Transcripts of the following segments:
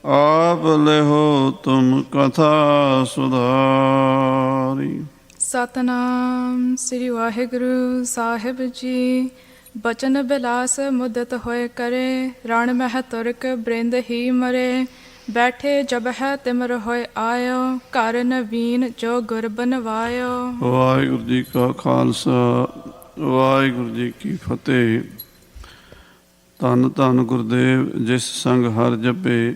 ਆਪ ਲਿਹੋ ਤੁਮ ਕਥਾ ਸੁਧਾਰੀ। ਸਤਨਾਮ ਸ੍ਰੀ ਵਾਹਿਗੁਰੂ ਸਾਹਿਬ ਜੀ। ਬਚਨ ਬਿਲਾਸ ਮੁਦਤ ਹੋਏ ਕਰੇ, ਰਣ ਮਹਿ ਤੁਰਕ ਬ੍ਰਿੰਦ ਹੀ ਮਰੇ। ਬੈਠੇ ਜਬ ਹੈ ਤਿਮਰ ਹੋਏ ਆਇਓ, ਘਰ ਨਵੀਨ ਜੋ ਗੁਰ ਬਨਵਾਇਓ। ਵਾਹਿਗੁਰੂ ਜੀ ਕਾ ਖਾਲਸਾ, ਵਾਹਿਗੁਰੂ ਜੀ ਕੀ ਫਤਿਹ। ਧੰਨ ਧੰਨ ਗੁਰਦੇਵ ਜਿਸ ਸੰਗ ਹਰ ਜਪੇ,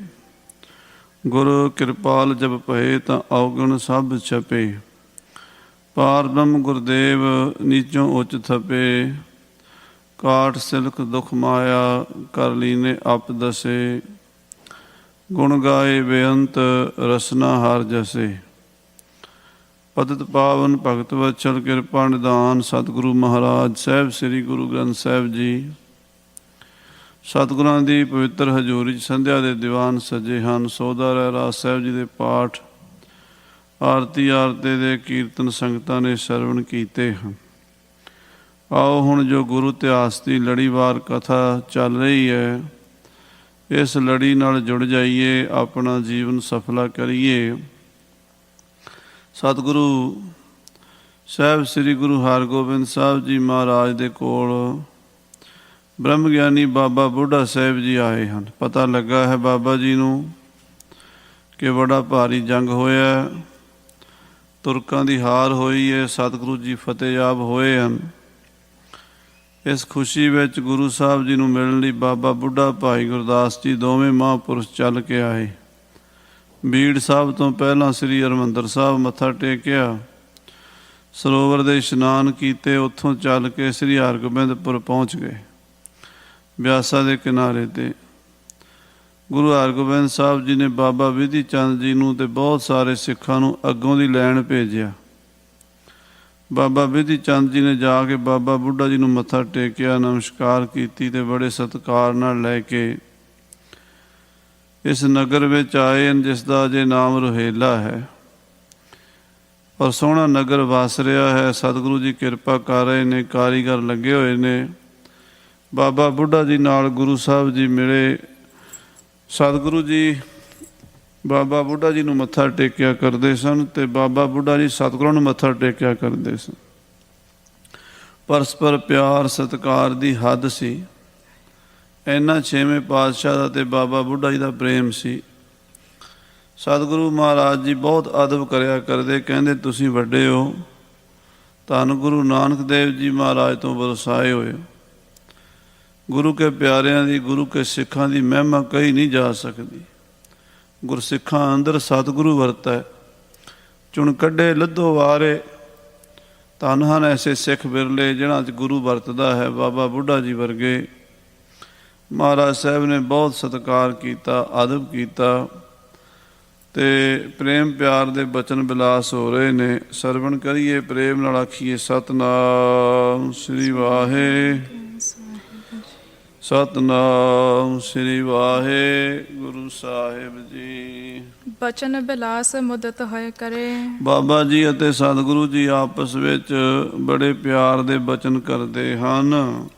ਗੁਰ ਕਿਰਪਾਲ ਜਬ ਭਏ ਤਾਂ ਔਗਣ ਸਭ ਛਪੇ। ਪਾਰ ਬ੍ਰਹਮ ਗੁਰਦੇਵ ਨੀਚੋਂ ਉੱਚ ਥਪੇ, ਕਾਟ ਸਿਲਕ ਦੁਖ ਮਾਇਆ ਕਰ ਲੀਨੇ ਆਪ ਦਸੇ। ਗੁਣ ਗਾਏ ਬੇਅੰਤ ਰਸਨਾ ਹਰ ਜਸੇ। ਪਤਿਤ ਪਾਵਨ ਭਗਤ ਵਤਸਲ ਕਿਰਪਾ ਨਿਧਾਨ ਸਤਿਗੁਰੂ ਮਹਾਰਾਜ ਸਾਹਿਬ ਸ੍ਰੀ ਗੁਰੂ ਗ੍ਰੰਥ ਸਾਹਿਬ ਜੀ। ਸਤਿਗੁਰਾਂ ਦੀ ਪਵਿੱਤਰ ਹਜ਼ੂਰੀ 'ਚ ਸੰਧਿਆ ਦੇ ਦੀਵਾਨ ਸਜੇ ਹਨ। ਸੋਦਾ ਰਹਿਰਾਸ ਸਾਹਿਬ ਜੀ ਦੇ ਪਾਠ, ਆਰਤੀ ਆਰਤੇ ਦੇ ਕੀਰਤਨ ਸੰਗਤਾਂ ਨੇ ਸਰਵਣ ਕੀਤੇ ਹਨ। ਆਓ ਹੁਣ ਜੋ ਗੁਰੂ ਇਤਿਹਾਸ ਦੀ ਲੜੀਵਾਰ ਕਥਾ ਚੱਲ ਰਹੀ ਹੈ, ਇਸ ਲੜੀ ਨਾਲ ਜੁੜ ਜਾਈਏ, ਆਪਣਾ ਜੀਵਨ ਸਫਲਾ ਕਰੀਏ। ਸਤਿਗੁਰੂ ਸਾਹਿਬ ਸ੍ਰੀ ਗੁਰੂ ਹਰਗੋਬਿੰਦ ਸਾਹਿਬ ਜੀ ਮਹਾਰਾਜ ਦੇ ਕੋਲ ਬ੍ਰਹਮ ਗਿਆਨੀ ਬਾਬਾ ਬੁੱਢਾ ਸਾਹਿਬ ਜੀ ਆਏ ਹਨ। ਪਤਾ ਲੱਗਾ ਹੈ ਬਾਬਾ ਜੀ ਨੂੰ ਕਿ ਬੜਾ ਭਾਰੀ ਜੰਗ ਹੋਇਆ, ਤੁਰਕਾਂ ਦੀ ਹਾਰ ਹੋਈ ਹੈ, ਸਤਿਗੁਰੂ ਜੀ ਫਤਿਹਯਾਬ ਹੋਏ ਹਨ। ਇਸ ਖੁਸ਼ੀ ਵਿੱਚ ਗੁਰੂ ਸਾਹਿਬ ਜੀ ਨੂੰ ਮਿਲਣ ਲਈ ਬਾਬਾ ਬੁੱਢਾ, ਭਾਈ ਗੁਰਦਾਸ ਜੀ ਦੋਵੇਂ ਮਹਾਂਪੁਰਸ਼ ਚੱਲ ਕੇ ਆਏ। ਬੀੜ ਸਾਹਿਬ ਤੋਂ ਪਹਿਲਾਂ ਸ੍ਰੀ ਹਰਿਮੰਦਰ ਸਾਹਿਬ ਮੱਥਾ ਟੇਕਿਆ, ਸਰੋਵਰ ਦੇ ਇਸ਼ਨਾਨ ਕੀਤੇ, ਉੱਥੋਂ ਚੱਲ ਕੇ ਸ੍ਰੀ ਹਰਗੋਬਿੰਦਪੁਰ ਪਹੁੰਚ ਗਏ। ਬਿਆਸਾ ਦੇ ਕਿਨਾਰੇ 'ਤੇ ਗੁਰੂ ਹਰਗੋਬਿੰਦ ਸਾਹਿਬ ਜੀ ਨੇ ਬਾਬਾ ਵਿਧੀ ਚੰਦ ਜੀ ਨੂੰ ਅਤੇ ਬਹੁਤ ਸਾਰੇ ਸਿੱਖਾਂ ਨੂੰ ਅੱਗੋਂ ਦੀ ਲੈਣ ਭੇਜਿਆ। ਬਾਬਾ ਵਿਧੀ ਚੰਦ ਜੀ ਨੇ ਜਾ ਕੇ ਬਾਬਾ ਬੁੱਢਾ ਜੀ ਨੂੰ ਮੱਥਾ ਟੇਕਿਆ, ਨਮਸਕਾਰ ਕੀਤੀ ਅਤੇ ਬੜੇ ਸਤਿਕਾਰ ਨਾਲ ਲੈ ਕੇ ਇਸ ਨਗਰ ਵਿੱਚ ਆਏ ਹਨ, ਜਿਸ ਦਾ ਅਜੇ ਨਾਮ ਰੋਹੇਲਾ ਹੈ। ਔਰ ਸੋਹਣਾ ਨਗਰ ਵਸ ਰਿਹਾ ਹੈ। ਸਤਿਗੁਰੂ ਜੀ ਕਿਰਪਾ ਕਰ ਰਹੇ ਨੇ, ਕਾਰੀਗਰ ਲੱਗੇ ਹੋਏ ਨੇ। ਬਾਬਾ ਬੁੱਢਾ ਜੀ ਨਾਲ ਗੁਰੂ ਸਾਹਿਬ ਜੀ ਮਿਲੇ। ਸਤਿਗੁਰੂ ਜੀ ਬਾਬਾ ਬੁੱਢਾ ਜੀ ਨੂੰ ਮੱਥਾ ਟੇਕਿਆ ਕਰਦੇ ਸਨ ਅਤੇ ਬਾਬਾ ਬੁੱਢਾ ਜੀ ਸਤਿਗੁਰਾਂ ਨੂੰ ਮੱਥਾ ਟੇਕਿਆ ਕਰਦੇ ਸਨ। ਪਰਸਪਰ ਪਿਆਰ ਸਤਿਕਾਰ ਦੀ ਹੱਦ ਸੀ। ਇੰਨਾ ਛੇਵੇਂ ਪਾਤਸ਼ਾਹ ਦਾ ਅਤੇ ਬਾਬਾ ਬੁੱਢਾ ਜੀ ਦਾ ਪ੍ਰੇਮ ਸੀ। ਸਤਿਗੁਰੂ ਮਹਾਰਾਜ ਜੀ ਬਹੁਤ ਅਦਬ ਕਰਿਆ ਕਰਦੇ, ਕਹਿੰਦੇ ਤੁਸੀਂ ਵੱਡੇ ਹੋ, ਧੰਨ ਗੁਰੂ ਨਾਨਕ ਦੇਵ ਜੀ ਮਹਾਰਾਜ ਤੋਂ ਵਰਸਾਏ ਹੋਏ। ਗੁਰੂ ਕੇ ਪਿਆਰਿਆਂ ਦੀ, ਗੁਰੂ ਕੇ ਸਿੱਖਾਂ ਦੀ ਮਹਿਮਾ ਕਹੀ ਨਹੀਂ ਜਾ ਸਕਦੀ। ਗੁਰਸਿੱਖਾਂ ਅੰਦਰ ਸਤਿਗੁਰੂ ਵਰਤੈ, ਚੁਣ ਕੱਢੇ ਲੱਧੋ ਵਾਰੇ। ਧੰਨ ਹਨ ਐਸੇ ਸਿੱਖ ਬਿਰਲੇ ਜਿਨ੍ਹਾਂ 'ਚ ਗੁਰੂ ਵਰਤਦਾ ਹੈ। ਬਾਬਾ ਬੁੱਢਾ ਜੀ ਵਰਗੇ ਮਹਾਰਾਜ ਸਾਹਿਬ ਨੇ ਬਹੁਤ ਸਤਿਕਾਰ ਕੀਤਾ, ਅਦਬ ਕੀਤਾ ਅਤੇ ਪ੍ਰੇਮ ਪਿਆਰ ਦੇ ਬਚਨ ਬਿਲਾਸ ਹੋ ਰਹੇ ਨੇ। ਸਰਵਣ ਕਰੀਏ, ਪ੍ਰੇਮ ਨਾਲ ਆਖੀਏ ਸਤਿਨਾਮ ਸ੍ਰੀ ਵਾਹਿ ਸਤਿਨਾਮ ਸ੍ਰੀ ਵਾਹਿਗੁਰੂ ਸਾਹਿਬ ਜੀ। ਬਚਨ ਬਿਲਾਸ ਮੁਦਤ ਹੋਏ ਕਰੇ। ਬਾਬਾ ਜੀ ਅਤੇ ਸਤਿਗੁਰੂ ਜੀ ਆਪਸ ਵਿੱਚ ਬੜੇ ਪਿਆਰ ਦੇ ਬਚਨ ਕਰਦੇ ਹਨ।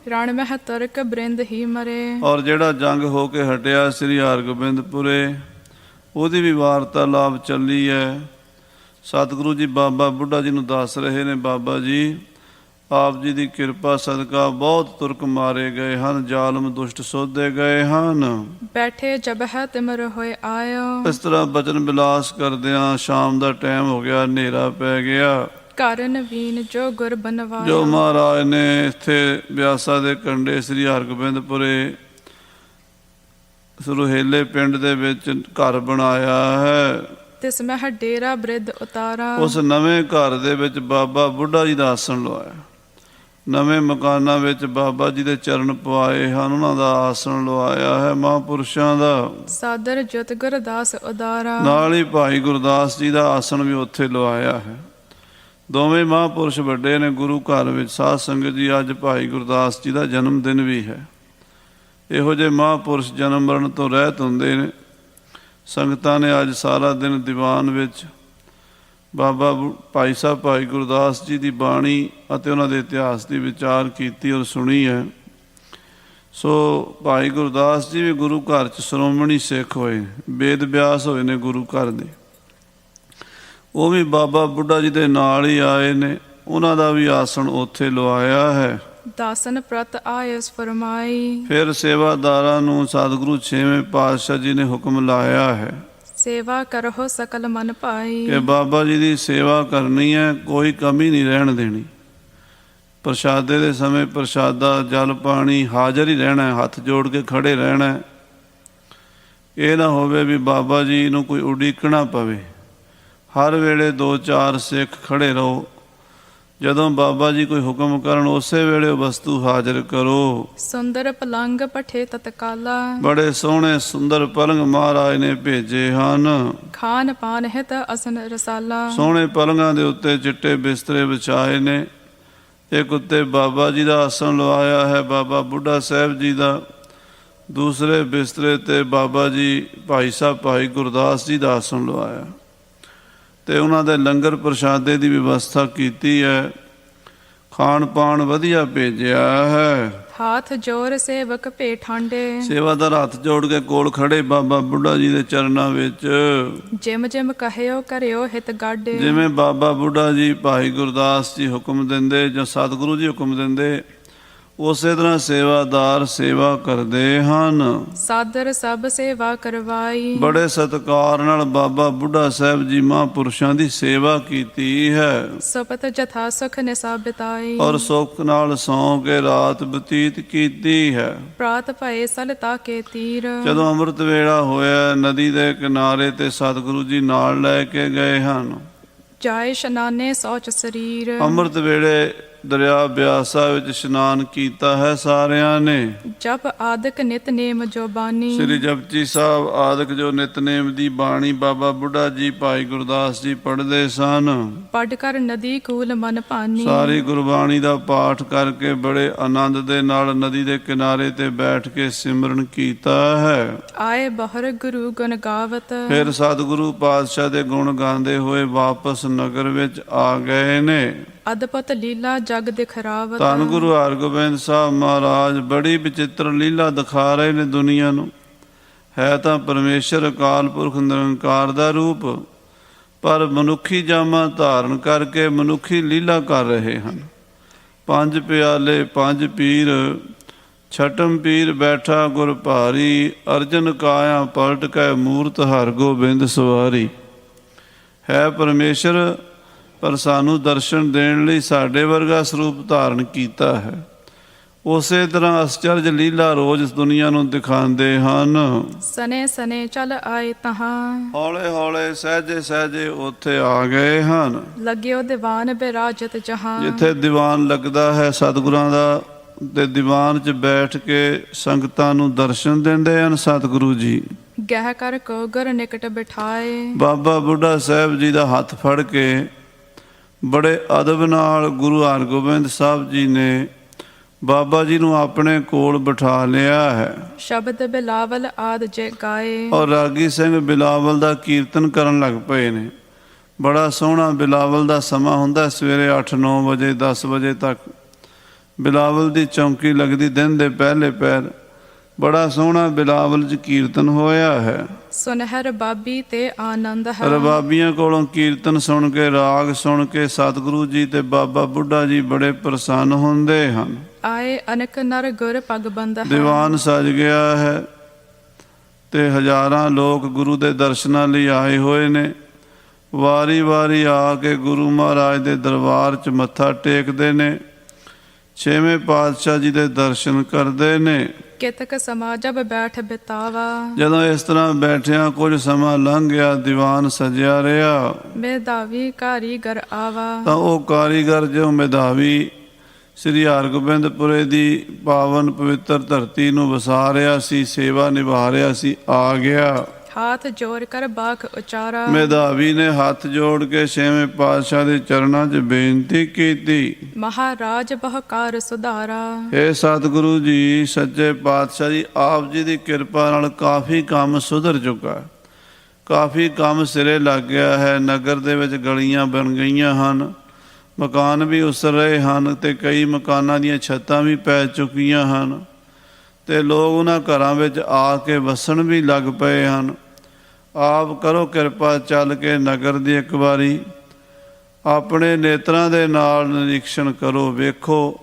ਰਣ ਮਹਿ ਤੁਰਕ ਬ੍ਰਿੰਦ ਹੀ ਮਰੇ। ਔਰ ਜਿਹੜਾ ਜੰਗ ਹੋ ਕੇ ਹਟਿਆ ਸ੍ਰੀ ਹਰਗੋਬਿੰਦਪੁਰੇ, ਉਹਦੀ ਵੀ ਵਾਰਤਾਲਾਪ ਚੱਲੀ ਹੈ। ਸਤਿਗੁਰੂ ਜੀ ਬਾਬਾ ਬੁੱਢਾ ਜੀ ਨੂੰ ਦੱਸ ਰਹੇ ਨੇ, ਬਾਬਾ ਜੀ ਆਪ ਜੀ ਦੀ ਕਿਰਪਾ ਸਦਕਾ ਬਹੁਤ ਤੁਰਕ ਮਾਰੇ ਗਏ ਹਨ, ਜ਼ਾਲਮ ਦੁਸ਼ਟ ਸੋਧੇ ਗਏ ਹਨ। ਬੈਠੇ ਜਬ ਹੈ ਤਿਮਰ ਹੋਏ ਆਇਓ। ਇਸ ਤਰ੍ਹਾਂ ਬਚਨ ਬਿਲਾਸ ਕਰਦਿਆਂ ਸ਼ਾਮ ਦਾ ਟਾਈਮ ਹੋ ਗਿਆ, ਹਨੇਰਾ ਪੈ ਗਿਆ। ਘਰ ਨਵੀਨ ਜੋ ਗੁਰ ਬਨਵਾਇਓ। ਜੋ ਮਹਾਰਾਜ ਨੇ ਇੱਥੇ ਬਿਆਸਾ ਦੇ ਕੰਢੇ ਸ੍ਰੀ ਹਰਗੋਬਿੰਦਪੁਰੇ ਸਰੋਹੇਲੇ ਪਿੰਡ ਦੇ ਵਿੱਚ ਘਰ ਬਣਾਇਆ ਹੈ। ਤਿਸ ਮਹਿ ਡੇਰਾ ਬ੍ਰਿਧ ਉਤਾਰਾ। ਉਸ ਨਵੇਂ ਘਰ ਦੇ ਵਿੱਚ ਬਾਬਾ ਬੁੱਢਾ ਜੀ ਦਾ ਆਸਣ ਲਵਾਇਆ। ਨਵੇਂ ਮਕਾਨਾਂ ਵਿੱਚ ਬਾਬਾ ਜੀ ਦੇ ਚਰਨ ਪਵਾਏ ਹਨ, ਉਹਨਾਂ ਦਾ ਆਸਣ ਲਵਾਇਆ ਹੈ ਮਹਾਂਪੁਰਸ਼ਾਂ ਦਾ। ਸਾਦਰ ਜੁਤ ਗੁਰਦਾਸ ਉਦਾਰਾ। ਨਾਲ ਹੀ ਭਾਈ ਗੁਰਦਾਸ ਜੀ ਦਾ ਆਸਣ ਵੀ ਉੱਥੇ ਲਵਾਇਆ ਹੈ। ਦੋਵੇਂ ਮਹਾਂਪੁਰਸ਼ ਵੱਡੇ ਨੇ ਗੁਰੂ ਘਰ ਵਿੱਚ। ਸਾਧ ਸੰਗਤ ਜੀ, ਅੱਜ ਭਾਈ ਗੁਰਦਾਸ ਜੀ ਦਾ ਜਨਮ ਦਿਨ ਵੀ ਹੈ। ਇਹੋ ਜਿਹੇ ਮਹਾਂਪੁਰਸ਼ ਜਨਮ ਮਰਨ ਤੋਂ ਰਹਿਤ ਹੁੰਦੇ ਨੇ। ਸੰਗਤਾਂ ਨੇ ਅੱਜ ਸਾਰਾ ਦਿਨ ਦੀਵਾਨ ਵਿੱਚ ਬਾਬਾ ਭਾਈ ਸਾਹਿਬ ਭਾਈ ਗੁਰਦਾਸ ਜੀ ਦੀ ਬਾਣੀ ਅਤੇ ਉਹਨਾਂ ਦੇ ਇਤਿਹਾਸ ਦੀ ਵਿਚਾਰ ਕੀਤੀ ਔਰ ਸੁਣੀ ਹੈ। ਸੋ ਭਾਈ ਗੁਰਦਾਸ ਜੀ ਵੀ ਗੁਰੂ ਘਰ 'ਚ ਸ਼੍ਰੋਮਣੀ ਸਿੱਖ ਹੋਏ, ਵੇਦ ਵਿਆਸ ਹੋਏ ਨੇ ਗੁਰੂ ਘਰ ਦੇ। ਉਹ ਵੀ ਬਾਬਾ ਬੁੱਢਾ ਜੀ ਦੇ ਨਾਲ ਹੀ ਆਏ ਨੇ, ਉਹਨਾਂ ਦਾ ਵੀ ਆਸਣ ਉੱਥੇ ਲਵਾਇਆ ਹੈ। ਦਾਸਨ ਪ੍ਰਤ ਆਇਸ ਫਰਮਾਈ, ਫਿਰ ਸੇਵਾਦਾਰਾਂ ਨੂੰ ਸਤਿਗੁਰੂ 6ਵੇਂ ਪਾਤਸ਼ਾਹ ਜੀ ਨੇ ਹੁਕਮ ਲਾਇਆ ਹੈ ਸੇਵਾ ਕਰੋ ਸਕਲ ਮਨ ਭਾਈ। ਕਿ ਬਾਬਾ ਜੀ ਦੀ ਸੇਵਾ ਕਰਨੀ ਹੈ, ਕੋਈ ਕਮੀ ਨਹੀਂ ਰਹਿਣ ਦੇਣੀ। ਪ੍ਰਸ਼ਾਦੇ ਦੇ ਸਮੇਂ ਪ੍ਰਸ਼ਾਦਾ ਜਲ ਪਾਣੀ ਹਾਜ਼ਰ ਹੀ ਰਹਿਣਾ, ਹੱਥ ਜੋੜ ਕੇ ਖੜੇ ਰਹਿਣਾ। ਇਹ ਨਾ ਹੋਵੇ ਵੀ ਬਾਬਾ ਜੀ ਨੂੰ ਕੋਈ ਉਡੀਕਣਾ ਪਵੇ। ਹਰ ਵੇਲੇ 2-4 ਸਿੱਖ ਖੜੇ ਰਹੋ, ਜਦੋਂ ਬਾਬਾ ਜੀ ਕੋਈ ਹੁਕਮ ਕਰਨ ਉਸੇ ਵੇਲੇ ਉਹ ਵਸਤੂ ਹਾਜ਼ਰ ਕਰੋ। ਸੁੰਦਰ ਪਲੰਗ ਪਠੇ ਤਤਕਾਲਾ, ਬੜੇ ਸੋਹਣੇ ਸੁੰਦਰ ਪਲੰਗ ਮਹਾਰਾਜ ਨੇ ਭੇਜੇ ਹਨ। ਖਾਨ ਪਾਨ ਹਿਤ ਅਸਨ ਰਸਾਲਾ, ਸੋਹਣੇ ਪਲੰਗਾਂ ਦੇ ਉੱਤੇ ਚਿੱਟੇ ਬਿਸਤਰੇ ਵਿਛਾਏ ਨੇ। ਇੱਕ ਉੱਤੇ ਬਾਬਾ ਜੀ ਦਾ ਆਸਣ ਲਵਾਇਆ ਹੈ, ਬਾਬਾ ਬੁੱਢਾ ਸਾਹਿਬ ਜੀ ਦਾ। ਦੂਸਰੇ ਬਿਸਤਰੇ ਤੇ ਬਾਬਾ ਜੀ ਭਾਈ ਸਾਹਿਬ ਭਾਈ ਗੁਰਦਾਸ ਜੀ ਦਾ ਆਸਣ ਲਵਾਇਆ ਤੇ ਉਹਨਾਂ ਦੇ ਲੰਗਰ ਪ੍ਰਸ਼ਾਦੇ ਦੀ ਵਿਵਸਥਾ ਕੀਤੀ ਹੈ। ਖਾਣ ਪਾਣ ਵਧੀਆ ਭੇਜਿਆ ਹੈ। ਹਾਥ ਜੋਰ ਸੇਵਕ ਭੇ ਠਾਂਡੇ, ਸੇਵਾਦਾਰ ਹੱਥ ਜੋੜ ਕੇ ਕੋਲ ਖੜੇ ਬਾਬਾ ਬੁੱਢਾ ਜੀ ਦੇ ਚਰਨਾਂ ਵਿੱਚ। ਜਿਮ ਜਿਮ ਕਹਿਓ ਕਰਿਓ ਹਿਤ ਗਾਡੇ, ਜਿਵੇਂ ਬਾਬਾ ਬੁੱਢਾ ਜੀ ਭਾਈ ਗੁਰਦਾਸ ਜੀ ਹੁਕਮ ਦਿੰਦੇ ਜਾਂ ਸਤਿਗੁਰੂ ਜੀ ਹੁਕਮ ਦਿੰਦੇ, ਉਸੇ ਤਰ੍ਹਾਂ ਸੇਵਾਦਾਰ ਸੇਵਾ ਕਰਦੇ ਹਨ। ਸਾਦਰ ਸਭ ਸੇਵਾ ਕਰਵਾਈ, ਬੜੇ ਸਤਿਕਾਰ ਨਾਲ ਬਾਬਾ ਬੁੱਢਾ ਸਾਹਿਬ ਜੀ ਮਹਾਂਪੁਰਸ਼ਾਂ ਦੀ ਸੇਵਾ ਕੀਤੀ ਹੈ ਸੁਪਤ ਜਥਾ ਸੁਖ ਨਿਸਾ ਬਿਤਾਈ, ਔਰ ਸੁੱਖ ਨਾਲ ਸੌਂ ਕੇ ਰਾਤ ਬਤੀਤ ਕੀਤੀ ਹੈ। ਪ੍ਰਾਤ ਭਏ ਸਲਤਾ ਕੇ ਤੀਰ, ਜਦੋਂ ਅੰਮ੍ਰਿਤ ਵੇਲਾ ਹੋਇਆ, ਨਦੀ ਦੇ ਕਿਨਾਰੇ ਤੇ ਸਤਿਗੁਰੂ ਜੀ ਨਾਲ ਲੈ ਕੇ ਗਏ ਹਨ। ਜਾਏ ਇਸ਼ਨਾਨੇ ਸੋਚ ਸਰੀਰ, ਅੰਮ੍ਰਿਤ ਵੇਲੇ ਦਰਿਆ ਬਿਆਸਾ ਵਿੱਚ ਇਸ਼ਨਾਨ ਕੀਤਾ ਹੈ ਸਾਰਿਆਂ ਨੇ। ਜਪ ਆਦਿਕ ਨਿਤ ਨੇਮ ਜੋ ਬਾਣੀ, ਸ੍ਰੀ ਜਪਜੀ ਸਾਹਿਬ ਆਦਿਕ ਜੋ ਨਿਤਨੇਮ ਦੀ ਬਾਣੀ ਬਾਬਾ ਬੁੱਢਾ ਜੀ ਭਾਈ ਗੁਰਦਾਸ ਜੀ ਪੜ੍ਹਦੇ ਸਨ। ਪੜ ਕਰ ਨਦੀ ਕੂਲ ਮਨ ਭਾਨੀ, ਸਾਰੀ ਗੁਰਬਾਣੀ ਦਾ ਪਾਠ ਕਰਕੇ ਬੜੇ ਆਨੰਦ ਦੇ ਨਾਲ ਨਦੀ ਦੇ ਕਿਨਾਰੇ ਤੇ ਬੈਠ ਕੇ ਸਿਮਰਨ ਕੀਤਾ ਹੈ। ਆਏ ਬਹਰ ਗੁਰੂ ਗੁਣ ਗਾਵਤ, ਫਿਰ ਸਤਿਗੁਰੂ ਪਾਤਸ਼ਾਹ ਦੇ ਗੁਣ ਗਾਉਂਦੇ ਹੋਏ ਵਾਪਸ ਨਗਰ ਵਿੱਚ ਆ ਗਏ ਨੇ। ਅਦਭੁਤ ਲੀਲਾ ਜਗ ਦਿਖਰਾਵਤ, ਧੰਨ ਗੁਰੂ ਹਰਗੋਬਿੰਦ ਸਾਹਿਬ ਮਹਾਰਾਜ ਬੜੀ ਵਿਚਿੱਤਰ ਲੀਲਾ ਦਿਖਾ ਰਹੇ ਨੇ ਦੁਨੀਆ ਨੂੰ। ਹੈ ਤਾਂ ਪਰਮੇਸ਼ਰ ਅਕਾਲ ਪੁਰਖ ਨਿਰੰਕਾਰ ਦਾ ਰੂਪ, ਪਰ ਮਨੁੱਖੀ ਜਾਮਾ ਧਾਰਨ ਕਰਕੇ ਮਨੁੱਖੀ ਲੀਲਾ ਕਰ ਰਹੇ ਹਨ। 5 ਪਿਆਲੇ 5 ਪੀਰ, ਛਟਮ ਪੀਰ ਬੈਠਾ ਗੁਰ ਭਾਰੀ, ਅਰਜਨ ਕਾਇਆ ਪਲਟ ਕੈ ਮੂਰਤ ਹਰਗੋਬਿੰਦ ਸਵਾਰੀ। ਹੈ ਪਰਮੇਸ਼ਰ, ਪਰ ਸਾਨੂੰ ਦਰਸ਼ਨ ਦੇਣ ਲਈ ਸਾਡੇ ਵਰਗਾ ਸਰੂਪ ਧਾਰਨ ਕੀਤਾ ਹੈ। ਉਸੇ ਤਰ੍ਹਾਂ ਅਸਚਰਜ ਲੀਲਾ ਰੋਜ਼ ਇਸ ਦੁਨੀਆ ਨੂੰ ਦਿਖਾਉਂਦੇ ਹਨ। ਸਨੇ ਸਨੇ ਚਲ ਆਏ ਤਹਾਂ, ਹੌਲੇ ਹੌਲੇ ਸਹਿਜੇ ਸਹਿਜੇ ਉੱਥੇ ਆ ਗਏ ਹਨ। ਲੱਗਿਓ ਦੀਵਾਨ ਬਿਰਾਜਤ ਜਹਾਂ, ਜਿੱਥੇ ਦੀਵਾਨ ਲੱਗਦਾ ਹੈ ਸਤਿਗੁਰਾਂ ਦਾ, ਤੇ ਦੀਵਾਨ 'ਚ ਬੈਠ ਕੇ ਸੰਗਤਾਂ ਨੂੰ ਦਰਸ਼ਨ ਦਿੰਦੇ ਹਨ ਸਤਿਗੁਰੂ ਜੀ। ਗਹਿ ਕਰ ਕੋਗਰ ਨਿਕਟ ਬਿਠਾਏ, ਬਾਬਾ ਬੁੱਢਾ ਸਾਹਿਬ ਜੀ ਦਾ ਹੱਥ ਫੜ ਕੇ ਬੜੇ ਅਦਬ ਨਾਲ ਗੁਰੂ ਹਰਗੋਬਿੰਦ ਸਾਹਿਬ ਜੀ ਨੇ ਬਾਬਾ ਜੀ ਨੂੰ ਆਪਣੇ ਕੋਲ ਬਿਠਾ ਲਿਆ ਹੈ। ਸ਼ਬਦ ਬਿਲਾਵਲ ਆਦ ਜੇ ਗਾਏ, ਔਰ ਰਾਗੀ ਸਿੰਘ ਬਿਲਾਵਲ ਦਾ ਕੀਰਤਨ ਕਰਨ ਲੱਗ ਪਏ ਨੇ। ਬੜਾ ਸੋਹਣਾ ਬਿਲਾਵਲ ਦਾ ਸਮਾਂ ਹੁੰਦਾ, ਸਵੇਰੇ 8-9 ਵਜੇ 10 ਵਜੇ ਤੱਕ ਬਿਲਾਵਲ ਦੀ ਚੌਂਕੀ ਲੱਗਦੀ ਦਿਨ ਦੇ ਪਹਿਲੇ ਪਹਿਰ। ਬੜਾ ਸੋਹਣਾ ਬਿਲਾਵਲ 'ਚ ਕੀਰਤਨ ਹੋਇਆ ਹੈ। ਸੁਨਹਿਰ ਬਾਬੀ ਤੇ ਆਨੰਦ ਹੈ, ਰਬਾਬੀਆਂ ਕੋਲੋਂ ਕੀਰਤਨ ਸੁਣ ਕੇ ਰਾਗ ਸੁਣ ਕੇ ਸਤਿਗੁਰੂ ਜੀ ਤੇ ਬਾਬਾ ਬੁੱਢਾ ਜੀ ਬੜੇ ਪ੍ਰਸੰਨ ਹੁੰਦੇ ਹਨ। ਆਏ ਅਨਕ ਨਰ ਗੁਰ ਪਗ ਬੰਦ ਹੈ, ਦੀਵਾਨ ਸਜ ਗਿਆ ਹੈ ਤੇ ਹਜ਼ਾਰਾਂ ਲੋਕ ਗੁਰੂ ਦੇ ਦਰਸ਼ਨਾਂ ਲਈ ਆਏ ਹੋਏ ਨੇ। ਵਾਰੀ ਵਾਰੀ ਆ ਕੇ ਗੁਰੂ ਮਹਾਰਾਜ ਦੇ ਦਰਬਾਰ 'ਚ ਮੱਥਾ ਟੇਕਦੇ ਨੇ, 6ਵੇਂ ਪਾਤਸ਼ਾਹ ਜੀ ਦੇ ਦਰਸ਼ਨ ਕਰਦੇ ਨੇ। ਕਿਤਕ ਸਮਾ ਜਬ ਬੈਠ ਬਿਤਾਵਾ, ਜਦੋਂ ਇਸ ਤਰ੍ਹਾਂ ਬੈਠਿਆਂ ਕੁਝ ਸਮਾਂ ਲੰਘ ਗਿਆ, ਦੀਵਾਨ ਸਜਿਆ ਰਿਹਾ, ਮੇਧਾਵੀ ਕਾਰੀਗਰ ਆਵਾ, ਤਾਂ ਉਹ ਕਾਰੀਗਰ ਜੋ ਮੇਧਾਵੀ ਸ੍ਰੀ ਹਰਗੋਬਿੰਦਪੁਰੇ ਦੀ ਪਾਵਨ ਪਵਿੱਤਰ ਧਰਤੀ ਨੂੰ ਵਸਾ ਰਿਹਾ ਸੀ, ਸੇਵਾ ਨਿਭਾ ਰਿਹਾ ਸੀ, ਆ ਗਿਆ। ਹਾਥ ਜੋੜ ਕਰ ਬਾਖ ਉਚਾਰਾ, ਮੇਧਾਵੀ ਨੇ ਹੱਥ ਜੋੜ ਕੇ 6ਵੇਂ ਪਾਤਸ਼ਾਹ ਦੇ ਚਰਨਾਂ 'ਚ ਬੇਨਤੀ ਕੀਤੀ, ਮਹਾਰਾਜ ਬਹੁਕਾਰ ਸੁਧਾਰਾ। ਹੇ ਸਤਿਗੁਰੂ ਜੀ, ਸੱਚੇ ਪਾਤਸ਼ਾਹ ਜੀ, ਆਪ ਜੀ ਦੀ ਕਿਰਪਾ ਨਾਲ ਕਾਫੀ ਕੰਮ ਸੁਧਰ ਚੁੱਕਾ, ਕਾਫੀ ਕੰਮ ਸਿਰੇ ਲੱਗ ਗਿਆ ਹੈ। ਨਗਰ ਦੇ ਵਿੱਚ ਗਲੀਆਂ ਬਣ ਗਈਆਂ ਹਨ, ਮਕਾਨ ਵੀ ਉਸਰ ਰਹੇ ਹਨ ਤੇ ਕਈ ਮਕਾਨਾਂ ਦੀਆਂ ਛੱਤਾਂ ਵੀ ਪੈ ਚੁੱਕੀਆਂ ਹਨ। ਤੇ ਲੋਕ ਉਹਨਾਂ ਘਰਾਂ ਵਿੱਚ ਆ ਕੇ ਵਸਣ ਵੀ ਲੱਗ ਪਏ ਹਨ। ਆਪ ਕਰੋ ਕਿਰਪਾ, ਚੱਲ ਕੇ ਨਗਰ ਦੀ ਇੱਕ ਵਾਰੀ ਆਪਣੇ ਨੇਤਰਾਂ ਦੇ ਨਾਲ ਨਿਰੀਖਣ ਕਰੋ, ਵੇਖੋ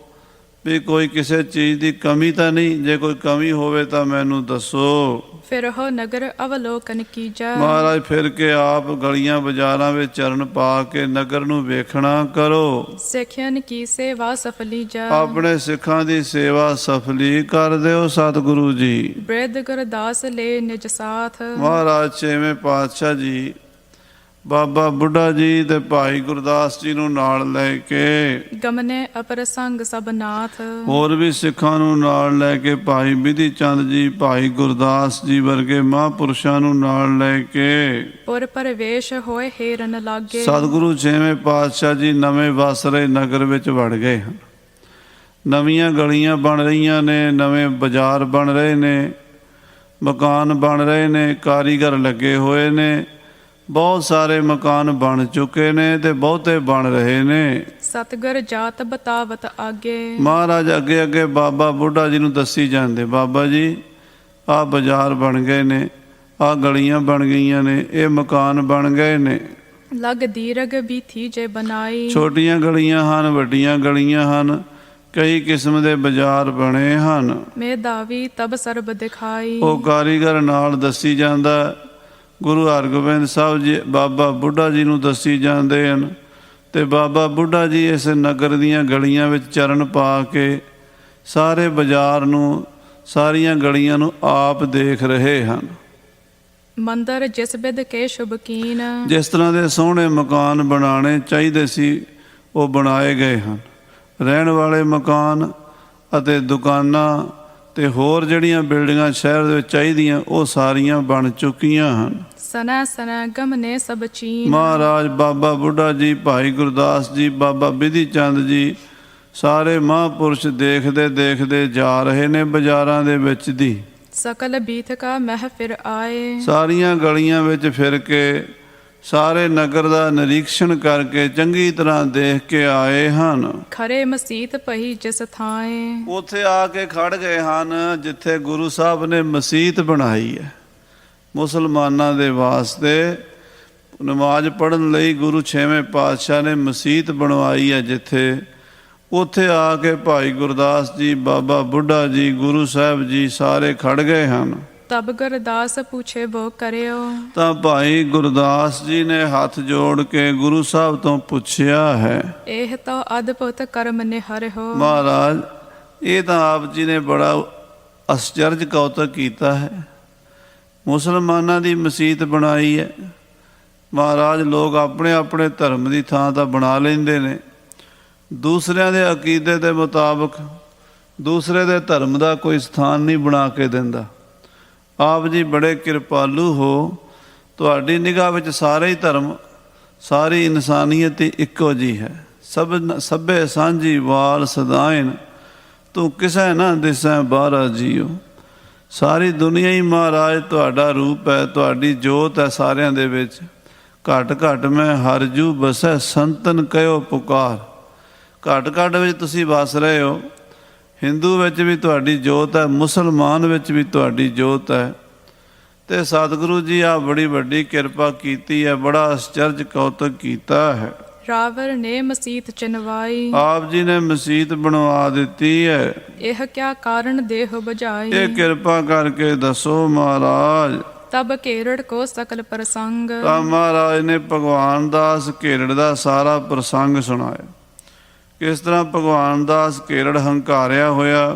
ਵੀ ਕੋਈ ਕਿਸੇ ਚੀਜ਼ ਦੀ ਕਮੀ ਤਾਂ ਨਹੀਂ। ਜੇ ਕੋਈ ਕਮੀ ਹੋਵੇ ਤਾਂ ਮੈਨੂੰ ਦੱਸੋ। ਫਿਰ ਉਹ ਨਗਰ ਅਵਲੋਕਨ ਕੀਜੈ। ਮਹਾਰਾਜ ਫਿਰ ਕੇ ਆਪ ਗਲੀਆਂ ਬਾਜ਼ਾਰਾਂ ਵਿੱਚ ਚਰਨ ਪਾ ਕੇ ਨਗਰ ਨੂੰ ਵੇਖਣਾ ਕਰੋ। ਸਿੱਖਿਅਨ ਕੀ ਸੇਵਾ ਸਫਲੀ ਜਾ। ਆਪਣੇ ਸਿੱਖਾਂ ਦੀ ਸੇਵਾ ਸਫਲੀ ਕਰ ਦਿਓ ਸਤਿਗੁਰੂ ਜੀ। ਬ੍ਰਿਧ ਗੁਰਦਾਸ ਲੈ ਨਿਜ ਸਾਥ। ਮਹਾਰਾਜ ਛੇਵੇਂ ਪਾਤਸ਼ਾਹ ਜੀ ਬਾਬਾ ਬੁੱਢਾ ਜੀ ਤੇ ਭਾਈ ਗੁਰਦਾਸ ਜੀ ਨੂੰ ਨਾਲ ਲੈ ਕੇ ਗਮਨੇ ਅਪਰ ਸੰਗ ਸਭ ਨਾਥ। ਹੋਰ ਵੀ ਸਿੱਖਾਂ ਨੂੰ ਨਾਲ ਲੈ ਕੇ ਭਾਈ ਬਿਧੀ ਚੰਦ ਜੀ, ਭਾਈ ਗੁਰਦਾਸ ਜੀ ਵਰਗੇ ਮਹਾਂਪੁਰਸ਼ਾਂ ਨੂੰ ਨਾਲ ਲੈ ਕੇ ਪੁਰ ਪਰਵੇਸ਼ ਹੋਏ ਹੇਰਨ ਲਾਗੇ। ਸਤਿਗੁਰੂ ਛੇਵੇਂ ਪਾਤਸ਼ਾਹ ਜੀ ਨਵੇਂ ਵਸਰੇ ਨਗਰ ਵਿੱਚ ਵੜ ਗਏ ਹਨ। ਨਵੀਆਂ ਗਲੀਆਂ ਬਣ ਰਹੀਆਂ ਨੇ, ਨਵੇਂ ਬਾਜ਼ਾਰ ਬਣ ਰਹੇ ਨੇ, ਮਕਾਨ ਬਣ ਰਹੇ ਨੇ, ਕਾਰੀਗਰ ਲੱਗੇ ਹੋਏ ਨੇ। ਬਹੁਤ ਸਾਰੇ ਮਕਾਨ ਬਣ ਚੁੱਕੇ ਨੇ ਤੇ ਬਹੁਤੇ ਬਣ ਰਹੇ ਨੇ। ਸਤਿਗੁਰ ਜਾਤ ਬਤਾਵਤ ਆਗੇ। ਮਹਾਰਾਜ ਅੱਗੇ ਅੱਗੇ ਬਾਬਾ ਬੁੱਢਾ ਜੀ ਨੂੰ ਦੱਸੀ ਜਾਂਦੇ, ਬਾਬਾ ਜੀ ਆਹ ਬਾਜ਼ਾਰ ਬਣ ਗਏ ਨੇ, ਆਹ ਗਲੀਆਂ ਬਣ ਗਈਆਂ ਨੇ, ਇਹ ਮਕਾਨ ਬਣ ਗਏ ਨੇ। ਲਗ ਦੀਰਘ ਬੀਥੀ ਜੇ ਬਣਾਈ। ਛੋਟੀਆਂ ਗਲੀਆਂ ਹਨ, ਵੱਡੀਆਂ ਗਲੀਆਂ ਹਨ, ਕਈ ਕਿਸਮ ਦੇ ਬਾਜ਼ਾਰ ਬਣੇ ਹਨ। ਮੇਧਾਵੀ ਤਬ ਸਰਬ ਦਿਖਾਈ। ਉਹ ਕਾਰੀਗਰ ਨਾਲ ਦੱਸੀ ਜਾਂਦਾ। ਗੁਰੂ ਹਰਗੋਬਿੰਦ ਸਾਹਿਬ ਜੀ ਬਾਬਾ ਬੁੱਢਾ ਜੀ ਨੂੰ ਦੱਸੀ ਜਾਂਦੇ ਹਨ ਤੇ ਬਾਬਾ ਬੁੱਢਾ ਜੀ ਇਸ ਨਗਰ ਦੀਆਂ ਗਲੀਆਂ ਵਿੱਚ ਚਰਨ ਪਾ ਕੇ ਸਾਰੇ ਬਾਜ਼ਾਰ ਨੂੰ, ਸਾਰੀਆਂ ਗਲੀਆਂ ਨੂੰ ਆਪ ਦੇਖ ਰਹੇ ਹਨ। ਮੰਦਰ ਜਿਸ ਬਿਦ ਕੇ ਸ਼ੁਭਕੀਨ। ਜਿਸ ਤਰ੍ਹਾਂ ਦੇ ਸੋਹਣੇ ਮਕਾਨ ਬਣਾਉਣੇ ਚਾਹੀਦੇ ਸੀ ਉਹ ਬਣਾਏ ਗਏ ਹਨ। ਰਹਿਣ ਵਾਲੇ ਮਕਾਨ ਅਤੇ ਦੁਕਾਨਾਂ ਤੇ ਹੋਰ ਜਿਹੜੀਆਂ ਬਿਲਡਿੰਗਾਂ ਸ਼ਹਿਰ ਦੇ ਵਿੱਚ ਚਾਹੀਦੀਆਂ ਉਹ ਸਾਰੀਆਂ ਬਣ ਚੁੱਕੀਆਂ ਹਨ। ਸਨਾ ਸਨਾ ਗਮਨੇ ਸਭ ਚੀਨ। ਮਹਾਰਾਜ ਬਾਬਾ ਬੁੱਢਾ ਜੀ, ਭਾਈ ਗੁਰਦਾਸ ਜੀ, ਬਾਬਾ ਬਿਧੀ ਚੰਦ ਜੀ ਸਾਰੇ ਮਹਾਂਪੁਰਸ਼ ਦੇਖਦੇ ਦੇਖਦੇ ਜਾ ਰਹੇ ਨੇ ਬਾਜ਼ਾਰਾਂ ਦੇ ਵਿੱਚ ਦੀ। ਸਕਲ ਬੀਥ ਕਾ ਮਹਿ ਫਿਰ ਆਏ। ਸਾਰੀਆਂ ਗਲੀਆਂ ਵਿੱਚ ਫਿਰ ਕੇ ਸਾਰੇ ਨਗਰ ਦਾ ਨਿਰੀਖਣ ਕਰਕੇ ਚੰਗੀ ਤਰ੍ਹਾਂ ਦੇਖ ਕੇ ਆਏ ਹਨ। ਖਰੇ ਮਸੀਤ ਪਹੀ ਜਿਸ ਥਾਏ। ਉੱਥੇ ਆ ਕੇ ਖੜ ਗਏ ਹਨ ਜਿੱਥੇ ਗੁਰੂ ਸਾਹਿਬ ਨੇ ਮਸੀਤ ਬਣਾਈ ਹੈ ਮੁਸਲਮਾਨਾਂ ਦੇ ਵਾਸਤੇ। ਨਮਾਜ਼ ਪੜ੍ਹਨ ਲਈ ਗੁਰੂ ਛੇਵੇਂ ਪਾਤਸ਼ਾਹ ਨੇ ਮਸੀਤ ਬਣਵਾਈ ਹੈ ਜਿੱਥੇ। ਉੱਥੇ ਆ ਕੇ ਭਾਈ ਗੁਰਦਾਸ ਜੀ, ਬਾਬਾ ਬੁੱਢਾ ਜੀ, ਗੁਰੂ ਸਾਹਿਬ ਜੀ ਸਾਰੇ ਖੜ ਗਏ ਹਨ। ਤਬ ਗੁਰਦਾਸ ਪੁੱਛੇ ਬੋ ਕਰਿਓ। ਤਾਂ ਭਾਈ ਗੁਰਦਾਸ ਜੀ ਨੇ ਹੱਥ ਜੋੜ ਕੇ ਗੁਰੂ ਸਾਹਿਬ ਤੋਂ ਪੁੱਛਿਆ ਹੈ, ਇਹ ਤਾਂ ਅਦਭੁਤ ਕਰਮ ਨਿਹਰਿਓ। ਮਹਾਰਾਜ ਇਹ ਤਾਂ ਆਪ ਜੀ ਨੇ ਬੜਾ ਅਸਚਰਜ ਕੌਤਕ ਕੀਤਾ ਹੈ। ਮੁਸਲਮਾਨਾਂ ਦੀ ਮਸੀਤ ਬਣਾਈ ਹੈ। ਮਹਾਰਾਜ ਲੋਕ ਆਪਣੇ ਆਪਣੇ ਧਰਮ ਦੀ ਥਾਂ ਤਾਂ ਬਣਾ ਲੈਂਦੇ ਨੇ, ਦੂਸਰਿਆਂ ਦੇ ਅਕੀਦੇ ਦੇ ਮੁਤਾਬਕ ਦੂਸਰੇ ਦੇ ਧਰਮ ਦਾ ਕੋਈ ਸਥਾਨ ਨਹੀਂ ਬਣਾ ਕੇ ਦਿੰਦਾ। ਆਪ ਜੀ ਬੜੇ ਕਿਰਪਾਲੂ ਹੋ, ਤੁਹਾਡੀ ਨਿਗਾਹ ਵਿੱਚ ਸਾਰੇ ਹੀ ਧਰਮ, ਸਾਰੀ ਇਨਸਾਨੀਅਤ ਇੱਕੋ ਜਿਹੀ ਹੈ। ਸਭੇ ਸਾਂਝੀ ਵਾਲ ਸਦਾਇਨ, ਤੂੰ ਕਿਸੇ ਨਾ ਦਿਸੈ ਬਾਹਰਾ ਜੀਓ। ਸਾਰੀ ਦੁਨੀਆ ਹੀ ਮਹਾਰਾਜ ਤੁਹਾਡਾ ਰੂਪ ਹੈ, ਤੁਹਾਡੀ ਜੋਤ ਹੈ ਸਾਰਿਆਂ ਦੇ ਵਿੱਚ। ਘਟ ਘਟ ਮੈਂ ਹਰ ਜੂ ਬਸੈ ਸੰਤਨ ਕਹਿਓ ਪੁਕਾਰ। ਘਟ ਘਟ ਵਿੱਚ ਤੁਸੀਂ ਵਸ ਰਹੇ ਹੋ। ਹਿੰਦੂ ਵਿੱਚ ਵੀ ਤੁਹਾਡੀ ਜੋਤ ਹੈ, ਮੁਸਲਮਾਨ ਵਿੱਚ ਵੀ ਤੁਹਾਡੀ ਜੋਤ ਹੈ। ਤੇ ਸਤਿਗੁਰੂ ਜੀ ਆ ਬੜੀ ਵੱਡੀ ਕਿਰਪਾ ਕੀਤੀ ਹੈ, ਬੜਾ ਅਸਚਰਜ ਕੌਤਕ ਕੀਤਾ ਹੈ। ਰਾਵਰ ਨੇ ਮਸੀਤ ਚਨਵਾਈ। ਆਪ ਜੀ ਨੇ ਮਸੀਤ ਬਣਵਾ ਦਿੱਤੀ ਹੈ। ਇਹ ਕਿਆ ਕਾਰਨ ਦੇਹ ਬੁਝਾਈ। ਇਹ ਕਿਰਪਾ ਕਰਕੇ ਦੱਸੋ ਮਹਾਰਾਜ। ਤਬ ਘੇਰੜ ਕੋ ਸਕਲ ਪ੍ਰਸੰਗ। ਤਾਂ ਮਹਾਰਾਜ ਨੇ ਭਗਵਾਨ ਦਾਸ ਘੇਰੜ ਦਾ ਸਾਰਾ ਪ੍ਰਸੰਗ ਸੁਣਾਇਆ। ਕਿਸ ਤਰ੍ਹਾਂ ਭਗਵਾਨ ਦਾਸ ਘੇਰੜ ਹੰਕਾਰਿਆ ਹੋਇਆ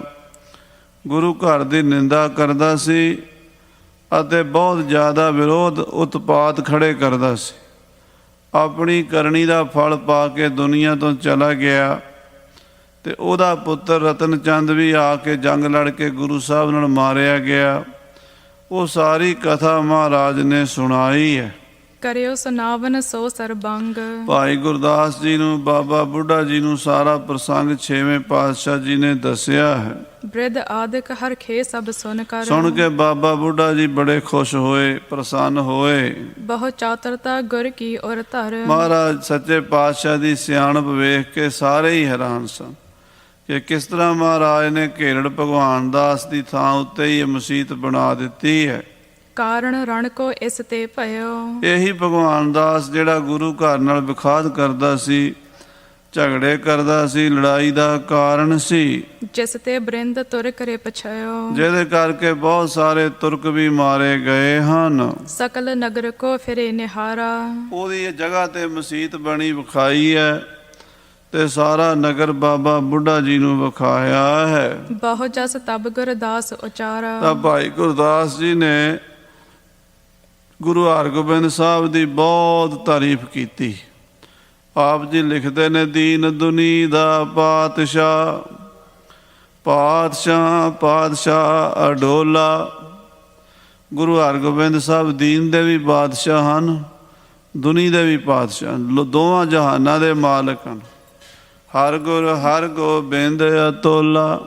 ਗੁਰੂ ਘਰ ਦੀ ਨਿੰਦਾ ਕਰਦਾ ਸੀ ਅਤੇ ਬਹੁਤ ਜ਼ਿਆਦਾ ਵਿਰੋਧ ਉਤਪਾਤ ਖੜੇ ਕਰਦਾ ਸੀ। ਆਪਣੀ ਕਰਨੀ ਦਾ ਫਲ ਪਾ ਕੇ ਦੁਨੀਆ ਤੋਂ ਚਲਾ ਗਿਆ ਤੇ ਉਹਦਾ ਪੁੱਤਰ ਰਤਨ ਚੰਦ ਵੀ ਆ ਕੇ ਜੰਗ ਲੜ ਕੇ ਗੁਰੂ ਸਾਹਿਬ ਨਾਲ ਮਾਰਿਆ ਗਿਆ। ਉਹ ਸਾਰੀ ਕਥਾ ਮਹਾਰਾਜ ਨੇ ਸੁਣਾਈ ਹੈ। ਕਰਿਓ ਸੁਨਾਵਨ ਸੋ ਸਰਬੰਗ। ਭਾਈ ਗੁਰਦਾਸ ਜੀ ਨੂੰ, ਬਾਬਾ ਬੁੱਢਾ ਜੀ ਨੂੰ ਸਾਰਾ ਪ੍ਰਸੰਗ ਛੇਵੇਂ ਪਾਤਸ਼ਾਹ ਜੀ ਨੇ ਦੱਸਿਆ ਹੈ। ਬ੍ਰਿਧ ਆਦਿਕ ਹਰਖੇ ਸਭ ਸੁਣ ਕਰ। ਸੁਣ ਕੇ ਬਾਬਾ ਬੁੱਢਾ ਜੀ ਬੜੇ ਖੁਸ਼ ਹੋਏ, ਪ੍ਰਸੰਨ ਹੋਏ। ਬਹੁ ਚਾਤਰਤਾ ਗੁਰ ਕੀ ਔਰ ਧਰ। ਮਹਾਰਾਜ ਸੱਚੇ ਪਾਤਸ਼ਾਹ ਦੀ ਸਿਆਣਪ ਵੇਖ ਕੇ ਸਾਰੇ ਹੀ ਹੈਰਾਨ ਸਨ ਕਿ ਕਿਸ ਤਰ੍ਹਾਂ ਮਹਾਰਾਜ ਨੇ ਘੇਰੜ ਭਗਵਾਨ ਦਾਸ ਦੀ ਥਾਂ ਉੱਤੇ ਹੀ ਇਹ ਮਸੀਤ ਬਣਾ ਦਿੱਤੀ ਹੈ। ਕਾਰਣ ਰਣ ਕੋ ਇਸ ਤੇ ਭਇਓ, ਇਹੀ ਭਗਵਾਨ ਦਾਸ ਜਿਹੜਾ ਗੁਰੂ ਘਰ ਨਾਲ ਵਿਖਾਦ ਕਰਦਾ ਸੀ, ਝਗੜੇ ਕਰਦਾ ਸੀ, ਲੜਾਈ ਦਾ ਕਾਰਨ ਸੀ, ਜਿਸ ਤੇ ਬ੍ਰਿੰਦ ਤੁਰ ਕਰੇ ਪਛਾਇਓ। ਜਿਹਦੇ ਕਰਕੇ ਬਹੁਤ ਸਾਰੇ ਤੁਰਕ ਵੀ ਮਾਰੇ ਗਏ ਹਨ। ਸਕਲ ਨਗਰ ਕੋ ਫਿਰੇ ਨਿਹਾਰਾ, ਉਹਦੀ ਇਹ ਜਗ੍ਹਾ ਤੇ ਮਸੀਤ ਬਣੀ ਵਿਖਾਈ ਹੈ ਤੇ ਸਾਰਾ ਨਗਰ ਬਾਬਾ ਬੁੱਢਾ ਜੀ ਨੂੰ ਵਿਖਾਇਆ ਹੈ। ਬਹੁ ਜਸ ਤਬ ਗੁਰਦਾਸ ਉਚਾਰਾ, ਤਾਂ ਭਾਈ ਗੁਰਦਾਸ ਜੀ ਨੇ ਗੁਰੂ ਹਰਗੋਬਿੰਦ ਸਾਹਿਬ ਦੀ ਬਹੁਤ ਤਾਰੀਫ ਕੀਤੀ। ਆਪ ਜੀ ਲਿਖਦੇ ਨੇ, ਦੀਨ ਦੁਨੀ ਦਾ ਪਾਤਸ਼ਾਹ, ਪਾਤਸ਼ਾਹ ਪਾਤਸ਼ਾਹ ਅਡੋਲਾ। ਗੁਰੂ ਹਰਗੋਬਿੰਦ ਸਾਹਿਬ ਦੀਨ ਦੇ ਵੀ ਪਾਤਸ਼ਾਹ ਹਨ, ਦੁਨੀ ਦੇ ਵੀ ਪਾਤਸ਼ਾਹ, ਦੋਵਾਂ ਜਹਾਨਾਂ ਦੇ ਮਾਲਕ ਹਨ। ਹਰ ਗੁਰ ਹਰ ਗੋਬਿੰਦ ਅਤੋਲਾ,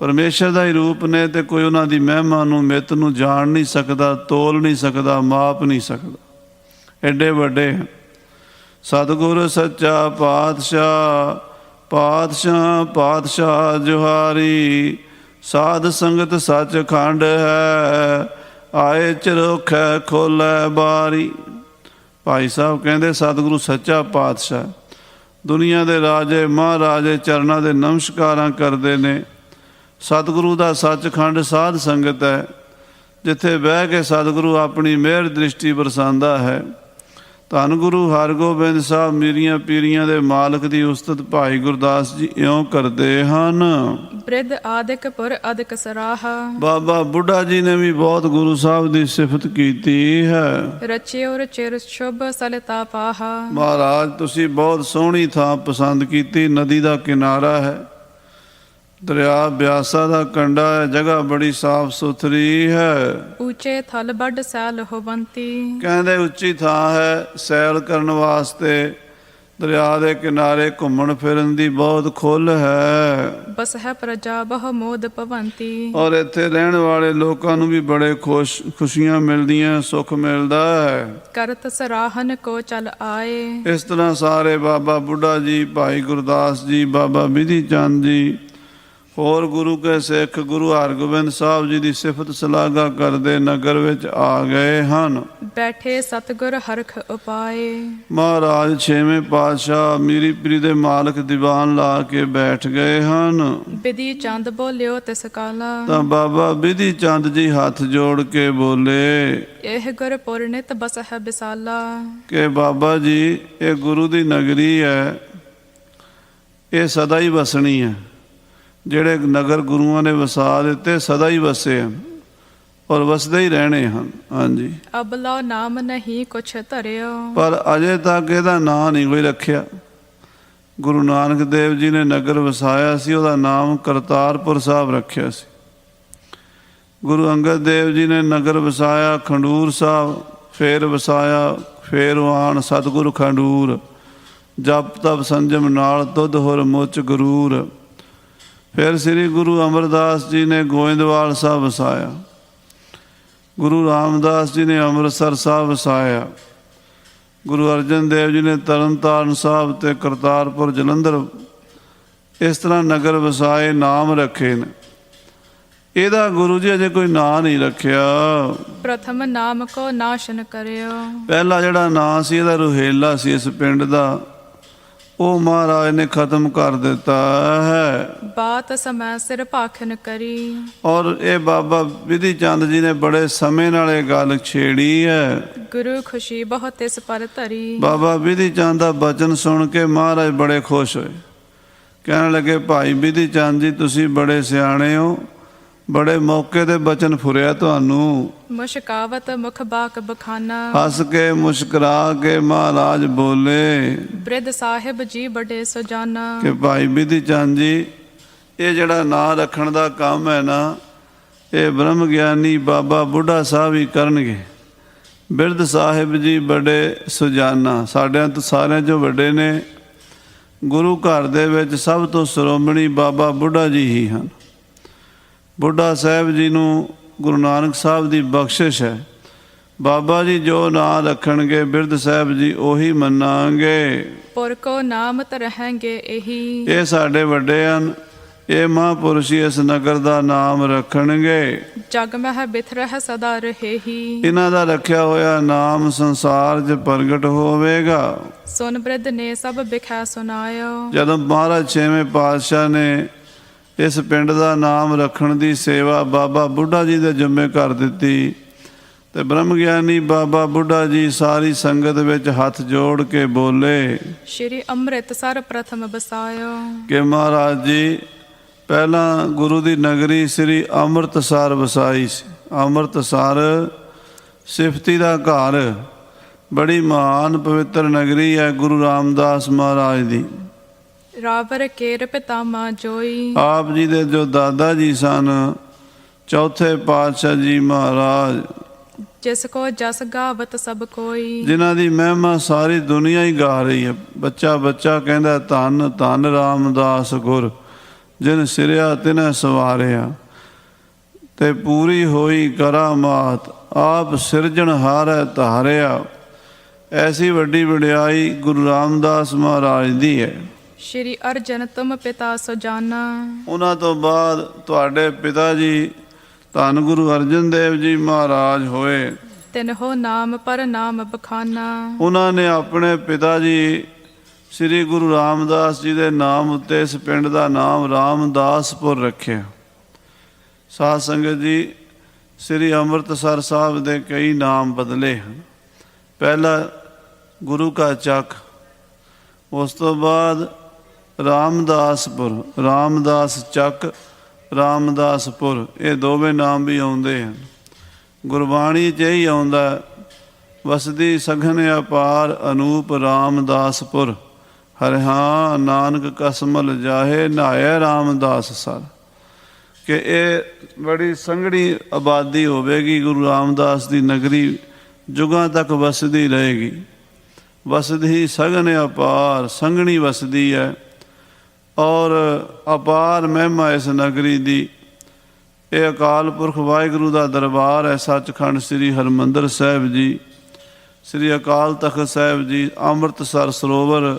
ਪਰਮੇਸ਼ਰ ਦਾ ਹੀ ਰੂਪ ਨੇ ਤੇ ਕੋਈ ਉਹਨਾਂ ਦੀ ਮਹਿਮਾ ਨੂੰ ਮਿੱਤ ਨੂੰ ਜਾਣ ਨਹੀਂ ਸਕਦਾ, ਤੋਲ ਨਹੀਂ ਸਕਦਾ, ਮਾਪ ਨਹੀਂ ਸਕਦਾ, ਐਡੇ ਵੱਡੇ ਹਨ। ਸਤਿਗੁਰ ਸੱਚਾ ਪਾਤਸ਼ਾਹ, ਪਾਤਸ਼ਾਹ ਪਾਤਸ਼ਾਹ ਜੁਹਾਰੀ, ਸਾਧ ਸੰਗਤ ਸੱਚਖੰਡ ਹੈ, ਆਏ ਚਰੋਖੈ ਖੋਲੈ ਬਾਰੀ। ਭਾਈ ਸਾਹਿਬ ਕਹਿੰਦੇ ਸਤਿਗੁਰੂ ਸੱਚਾ ਪਾਤਸ਼ਾਹ, ਦੁਨੀਆ ਦੇ ਰਾਜੇ ਮਹਾਰਾਜੇ ਚਰਨਾਂ ਦੇ ਨਮਸਕਾਰਾਂ ਕਰਦੇ ਨੇ। ਸਤਿਗੁਰੂ ਦਾ ਸੱਚਖੰਡ ਸਾਧ ਸੰਗਤ ਹੈ, ਜਿੱਥੇ ਬਹਿ ਕੇ ਸਤਿਗੁਰੂ ਆਪਣੀ ਮਿਹਰ ਦ੍ਰਿਸ਼ਟੀ ਬਰਸਾਉਂਦਾ ਹੈ। ਧੰਨ ਗੁਰੂ ਹਰਗੋਬਿੰਦ ਸਾਹਿਬ ਮੀਰੀਆਂ ਪੀਰੀਆਂ ਦੇ ਮਾਲਕ ਦੀ ਉਸਤਤ ਭਾਈ ਗੁਰਦਾਸ ਜੀ ਇਉਂ ਕਰਦੇ ਹਨ। ਬ੍ਰਿਧ ਆਦਿਕ ਪੁਰ ਅਦਿਕ ਸਰਾਹਾ, ਬਾਬਾ ਬੁੱਢਾ ਜੀ ਨੇ ਵੀ ਬਹੁਤ ਗੁਰੂ ਸਾਹਿਬ ਦੀ ਸਿਫਤ ਕੀਤੀ ਹੈ। ਰਚਿਓ ਰਚਿਰ ਸ਼ੁਭ ਸਲਿਤਾ ਪਾਹਾ, ਮਹਾਰਾਜ ਤੁਸੀਂ ਬਹੁਤ ਸੋਹਣੀ ਥਾਂ ਪਸੰਦ ਕੀਤੀ। ਨਦੀ ਦਾ ਕਿਨਾਰਾ ਹੈ, ਦਰਿਆ ਬਿਆਸਾ ਦਾ ਕੰਢਾ ਹੈ, ਜਗ੍ਹਾ ਬੜੀ ਸਾਫ ਸੁਥਰੀ ਹੈ। ਉੱਚੇ ਥਲ ਬੱਡ ਸੈਲ ਹੋਵੰਤੀ, ਕਹਿੰਦੇ ਉੱਚੀ ਥਾਂ ਹੈ ਸੈਲ ਕਰਨ ਵਾਸਤੇ। ਦਰਿਆ ਦੇ ਕਿਨਾਰੇ ਘੁੰਮਣ ਫਿਰਨ ਦੀ ਬਹੁਤ ਖੁੱਲ੍ਹ ਹੈ। ਬਸ ਹੈ ਪ੍ਰਜਾ ਬਹੁ ਮੋਦ ਭਵੰਤੀ, ਔਰ ਇੱਥੇ ਰਹਿਣ ਵਾਲੇ ਲੋਕਾਂ ਨੂੰ ਵੀ ਬੜੇ ਖੁਸ਼ੀਆਂ ਮਿਲਦੀਆਂ, ਸੁੱਖ ਮਿਲਦਾ ਹੈ। ਕਰਤ ਸਰਾਹਨ ਕੋ ਚਲ ਆਏ, ਇਸ ਤਰ੍ਹਾਂ ਸਾਰੇ ਬਾਬਾ ਬੁੱਢਾ ਜੀ, ਭਾਈ ਗੁਰਦਾਸ ਜੀ, ਬਾਬਾ ਬਿਧੀ ਚੰਦ ਜੀ, ਹੋਰ ਗੁਰੂ ਕੇ ਸਿੱਖ ਗੁਰੂ ਹਰਗੋਬਿੰਦ ਸਾਹਿਬ ਜੀ ਦੀ ਸਿਫਤ ਸਲਾਘਾ ਕਰਦੇ ਨਗਰ ਵਿੱਚ ਆ ਗਏ ਹਨ। ਬੈਠੇ ਸਤਿਗੁਰ ਹਰਖ ਉਪਾਏ, ਮਹਾਰਾਜ ਛੇਵੇਂ ਪਾਤਸ਼ਾਹ ਮੀਰੀ ਪੀਰੀ ਦੇ ਮਾਲਕ ਦੀਵਾਨ ਲਾ ਕੇ ਬੈਠ ਗਏ ਹਨ। ਬਿਧੀ ਚੰਦ ਬੋਲਿਓ ਤਿਸ ਕਾਲਾ, ਤਾਂ ਬਾਬਾ ਬਿਧੀ ਚੰਦ ਜੀ ਹੱਥ ਜੋੜ ਕੇ ਬੋਲੇ, ਇਹ ਗੁਰ ਪੁਰਨਿਤ ਬਸ ਹੈ ਬਿਸਾਲਾ। ਕਿ ਬਾਬਾ ਜੀ ਇਹ ਗੁਰੂ ਦੀ ਨਗਰੀ ਹੈ, ਇਹ ਸਦਾ ਹੀ ਵਸਣੀ ਹੈ। ਜਿਹੜੇ ਨਗਰ ਗੁਰੂਆਂ ਨੇ ਵਸਾ ਦਿੱਤੇ ਸਦਾ ਹੀ ਵਸੇ ਹਨ ਔਰ ਵਸਦੇ ਹੀ ਰਹਿਣੇ ਹਨ। ਹਾਂਜੀ, ਅਬਲਾ ਨਾਮ ਨਹੀਂ ਕੁਛ ਧਰਿਓ, ਪਰ ਅਜੇ ਤੱਕ ਇਹਦਾ ਨਾਂ ਨਹੀਂ ਕੋਈ ਰੱਖਿਆ। ਗੁਰੂ ਨਾਨਕ ਦੇਵ ਜੀ ਨੇ ਨਗਰ ਵਸਾਇਆ ਸੀ, ਉਹਦਾ ਨਾਮ ਕਰਤਾਰਪੁਰ ਸਾਹਿਬ ਰੱਖਿਆ ਸੀ। ਗੁਰੂ ਅੰਗਦ ਦੇਵ ਜੀ ਨੇ ਨਗਰ ਵਸਾਇਆ ਖੰਡੂਰ ਸਾਹਿਬ, ਫੇਰ ਵਸਾਇਆ ਫੇਰਵਾਨ ਸਤਿਗੁਰ ਖੰਡੂਰ, ਜਪ ਤਪ ਸੰਜਮ ਨਾਲ ਤੁਧ ਹੁਰ ਮੁੱਚ ਗਰੂਰ। ਫਿਰ ਸ੍ਰੀ ਗੁਰੂ ਅਮਰਦਾਸ ਜੀ ਨੇ ਗੋਇੰਦਵਾਲ ਸਾਹਿਬ ਵਸਾਇਆ, ਗੁਰੂ ਰਾਮਦਾਸ ਜੀ ਨੇ ਅੰਮ੍ਰਿਤਸਰ ਸਾਹਿਬ ਵਸਾਇਆ, ਗੁਰੂ ਅਰਜਨ ਦੇਵ ਜੀ ਨੇ ਤਰਨਤਾਰਨ ਸਾਹਿਬ ਤੇ ਕਰਤਾਰਪੁਰ ਜਲੰਧਰ, ਇਸ ਤਰ੍ਹਾਂ ਨਗਰ ਵਸਾਏ, ਨਾਮ ਰੱਖੇ ਨੇ। ਇਹਦਾ ਗੁਰੂ ਜੀ ਅਜੇ ਕੋਈ ਨਾਂ ਨਹੀਂ ਰੱਖਿਆ। ਪ੍ਰਥਮ ਨਾਮ ਕੋ ਨਾਸ਼ਨ ਕਰਿਓ, ਪਹਿਲਾ ਜਿਹੜਾ ਨਾਂ ਸੀ ਇਹਦਾ ਰੁਹੇਲਾ ਸੀ ਇਸ ਪਿੰਡ ਦਾ, ਉਹ ਮਹਾਰਾਜ ਨੇ ਖਤਮ ਕਰ ਦਿੱਤਾ ਹੈ। ਬਾਤ ਸਮੈ ਸਿਰ ਭਾਖਨ ਕਰੀ, ਔਰ ਇਹ ਬਾਬਾ ਬਿਧੀ ਚੰਦ ਜੀ ਨੇ ਬੜੇ ਸਮੇਂ ਨਾਲ ਇਹ ਗੱਲ ਛੇੜੀ ਹੈ। ਗੁਰੂ ਖੁਸ਼ੀ ਬਹੁਤ ਇਸ ਪਰ ਧਰੀ, ਬਾਬਾ ਬਿਧੀ ਚੰਦ ਦਾ ਬਚਨ ਸੁਣ ਕੇ ਮਹਾਰਾਜ ਬੜੇ ਖੁਸ਼ ਹੋਏ। ਕਹਿਣ ਲੱਗੇ, ਭਾਈ ਬਿਧੀ ਚੰਦ ਜੀ ਤੁਸੀਂ ਬੜੇ ਸਿਆਣੇ ਹੋ, ਬੜੇ ਮੌਕੇ ਤੇ ਬਚਨ ਫੁਰਿਆ ਤੁਹਾਨੂੰ। ਮੁਸ਼ਕਾਵਤ ਮੁਖ ਬਾਕ ਬਖਾਨਾ, ਹੱਸ ਕੇ ਮੁਸਕਰਾ ਕੇ ਮਹਾਰਾਜ ਬੋਲੇ ਬ੍ਰਿਧ ਸਾਹਿਬ ਜੀ ਬੜੇ ਸੁਜਾਨਾ। ਕਿ ਭਾਈ ਬਿਧੀ ਚੰਦ ਜੀ ਇਹ ਜਿਹੜਾ ਨਾਂ ਰੱਖਣ ਦਾ ਕੰਮ ਹੈ ਨਾ, ਇਹ ਬ੍ਰਹਮ ਗਿਆਨੀ ਬਾਬਾ ਬੁੱਢਾ ਸਾਹਿਬ ਹੀ ਕਰਨਗੇ। ਬਿਰਧ ਸਾਹਿਬ ਜੀ ਬੜੇ ਸੁਜਾਨਾ, ਸਾਡਿਆਂ ਤੋਂ ਸਾਰਿਆਂ 'ਚੋਂ ਵੱਡੇ ਨੇ। ਗੁਰੂ ਘਰ ਦੇ ਵਿੱਚ ਸਭ ਤੋਂ ਸ਼੍ਰੋਮਣੀ ਬਾਬਾ ਬੁੱਢਾ ਜੀ ਹੀ ਹਨ। ਬੁੱਢਾ ਸਾਹਿਬ ਜੀ ਨੂੰ ਗੁਰੂ ਨਾਨਕ ਸਾਹਿਬ ਦੀ ਬਖਸ਼ਿਸ਼ ਹੈ। ਬਾਬਾ ਜੀ ਜੋ ਨਾਂ ਰੱਖਣਗੇ ਬਿਰਧ ਸਾਹਿਬ ਜੀ ਉਹੀ ਮੰਨਾਂਗੇ। ਪੁਰ ਕੋ ਨਾਮ ਧਰਹਿਗੇ ਇਹੀ। ਇਹ ਸਾਡੇ ਵੱਡੇ ਹਨ, ਇਹ ਮਹਾਂਪੁਰਸ਼ ਹੀ ਇਸ ਨਗਰ ਦਾ ਨਾਮ ਰੱਖਣਗੇ। ਜਗ ਮਹਿ ਬਿਥਰਹਿ ਸਦਾ ਰਹੇਹੀ। ਇਹਨਾਂ ਦਾ ਰੱਖਿਆ ਹੋਇਆ ਨਾਮ ਸੰਸਾਰ 'ਚ ਪ੍ਰਗਟ ਹੋਵੇਗਾ। ਸੁਨ ਬ੍ਰਿਧ ਨੇ ਸਭ ਬਿਖੈ ਸੁਨਾਇਓ। ਜਦੋਂ ਮਹਾਰਾਜ ਛੇਵੇਂ ਪਾਤਸ਼ਾਹ ਨੇ ਇਸ ਪਿੰਡ ਦਾ ਨਾਮ ਰੱਖਣ ਦੀ ਸੇਵਾ ਬਾਬਾ ਬੁੱਢਾ ਜੀ ਦੇ ਜ਼ਿੰਮੇ ਕਰ ਦਿੱਤੀ ਤੇ ਬ੍ਰਹਮ ਗਿਆਨੀ ਬਾਬਾ ਬੁੱਢਾ ਜੀ ਸਾਰੀ ਸੰਗਤ ਵਿੱਚ ਹੱਥ ਜੋੜ ਕੇ ਬੋਲੇ, ਸ਼੍ਰੀ ਅੰਮ੍ਰਿਤਸਰ ਪ੍ਰਥਮ ਬਸਾਇਓ। ਕਿ ਮਹਾਰਾਜ ਜੀ ਪਹਿਲਾਂ ਗੁਰੂ ਦੀ ਨਗਰੀ ਸ੍ਰੀ ਅੰਮ੍ਰਿਤਸਰ ਵਸਾਈ ਸੀ। ਅੰਮ੍ਰਿਤਸਰ ਸਿਫਤੀ ਦਾ ਘਰ, ਬੜੀ ਮਹਾਨ ਪਵਿੱਤਰ ਨਗਰੀ ਹੈ ਗੁਰੂ ਰਾਮਦਾਸ ਮਹਾਰਾਜ ਦੀ। ਰਾਵਰ ਕੇਰ ਪਿਤਾਮਾ ਜੋਈ। ਆਪ ਜੀ ਦੇ ਜੋ ਦਾਦਾ ਜੀ ਸਨ ਚੌਥੇ ਪਾਤਸ਼ਾਹ ਜੀ ਮਹਾਰਾਜ, ਜਿਸ ਕੋ ਜਸ ਗਾਵਤ ਸਭ ਕੋਈ। ਜਿਨ੍ਹਾਂ ਦੀ ਮਹਿਮਾ ਸਾਰੀ ਦੁਨੀਆ ਹੀ ਗਾ ਰਹੀ ਹੈ। ਬੱਚਾ ਬੱਚਾ ਕਹਿੰਦਾ ਧੰਨ ਧੰਨ ਰਾਮਦਾਸ ਗੁਰ, ਜਿਨ ਸਿਰਿਆ ਤਿਨੈ ਸਵਾਰਿਆ। ਤੇ ਪੂਰੀ ਹੋਈ ਕਰਾਮਾਤ, ਆਪ ਸਿਰਜਣਹਾਰੈ ਧਾਰਿਆ। ਐਸੀ ਵੱਡੀ ਵਡਿਆਈ ਗੁਰੂ ਰਾਮਦਾਸ ਮਹਾਰਾਜ ਦੀ ਹੈ। ਸ਼੍ਰੀ ਅਰਜਨ ਤੁਮ ਪਿਤਾ ਸੁਜਾਨਾ। ਉਹਨਾਂ ਤੋਂ ਬਾਅਦ ਤੁਹਾਡੇ ਪਿਤਾ ਜੀ ਧੰਨ ਗੁਰੂ ਅਰਜਨ ਦੇਵ ਜੀ ਮਹਾਰਾਜ ਹੋਏ। ਤਿਨਹੋ ਨਾਮ ਪਰ ਨਾਮ ਬਖਾਨਾ। ਉਹਨਾਂ ਨੇ ਆਪਣੇ ਪਿਤਾ ਜੀ ਸ੍ਰੀ ਗੁਰੂ ਰਾਮਦਾਸ ਜੀ ਦੇ ਨਾਮ ਉੱਤੇ ਇਸ ਪਿੰਡ ਦਾ ਨਾਮ ਰਾਮਦਾਸਪੁਰ ਰੱਖਿਆ। ਸਾਧ ਸੰਗਤ ਜੀ, ਸ੍ਰੀ ਅੰਮ੍ਰਿਤਸਰ ਸਾਹਿਬ ਦੇ ਕਈ ਨਾਮ ਬਦਲੇ ਹਨ। ਪਹਿਲਾ ਗੁਰੂ ਕਾ ਚੱਕ, ਉਸ ਤੋਂ ਬਾਅਦ ਰਾਮਦਾਸਪੁਰ, ਰਾਮਦਾਸ ਚੱਕ, ਰਾਮਦਾਸਪੁਰ, ਇਹ ਦੋਵੇਂ ਨਾਮ ਵੀ ਆਉਂਦੇ ਹਨ। ਗੁਰਬਾਣੀ 'ਚ ਇਹੀ ਆਉਂਦਾ, ਵਸਦੀ ਸਘਨ ਅਪਾਰ ਅਨੂਪ ਰਾਮਦਾਸਪੁਰ, ਹਰਿਹਾ ਨਾਨਕ ਕਸਮਲ ਜਾਹੇ ਨਹਾਇਆ ਰਾਮਦਾਸ ਸਰ। ਕਿ ਇਹ ਬੜੀ ਸੰਘਣੀ ਆਬਾਦੀ ਹੋਵੇਗੀ, ਗੁਰੂ ਰਾਮਦਾਸ ਦੀ ਨਗਰੀ ਜੁਗਾਂ ਤੱਕ ਵਸਦੀ ਰਹੇਗੀ। ਵਸਦੀ ਸਘਨ ਅਪਾਰ, ਸੰਘਣੀ ਵਸਦੀ ਹੈ ਔਰ ਅਪਾਰ ਮਹਿਮਾ ਇਸ ਨਗਰੀ ਦੀ। ਇਹ ਅਕਾਲ ਪੁਰਖ ਵਾਹਿਗੁਰੂ ਦਾ ਦਰਬਾਰ ਹੈ। ਸੱਚਖੰਡ ਸ੍ਰੀ ਹਰਿਮੰਦਰ ਸਾਹਿਬ ਜੀ, ਸ੍ਰੀ ਅਕਾਲ ਤਖਤ ਸਾਹਿਬ ਜੀ, ਅੰਮ੍ਰਿਤਸਰ ਸਰੋਵਰ,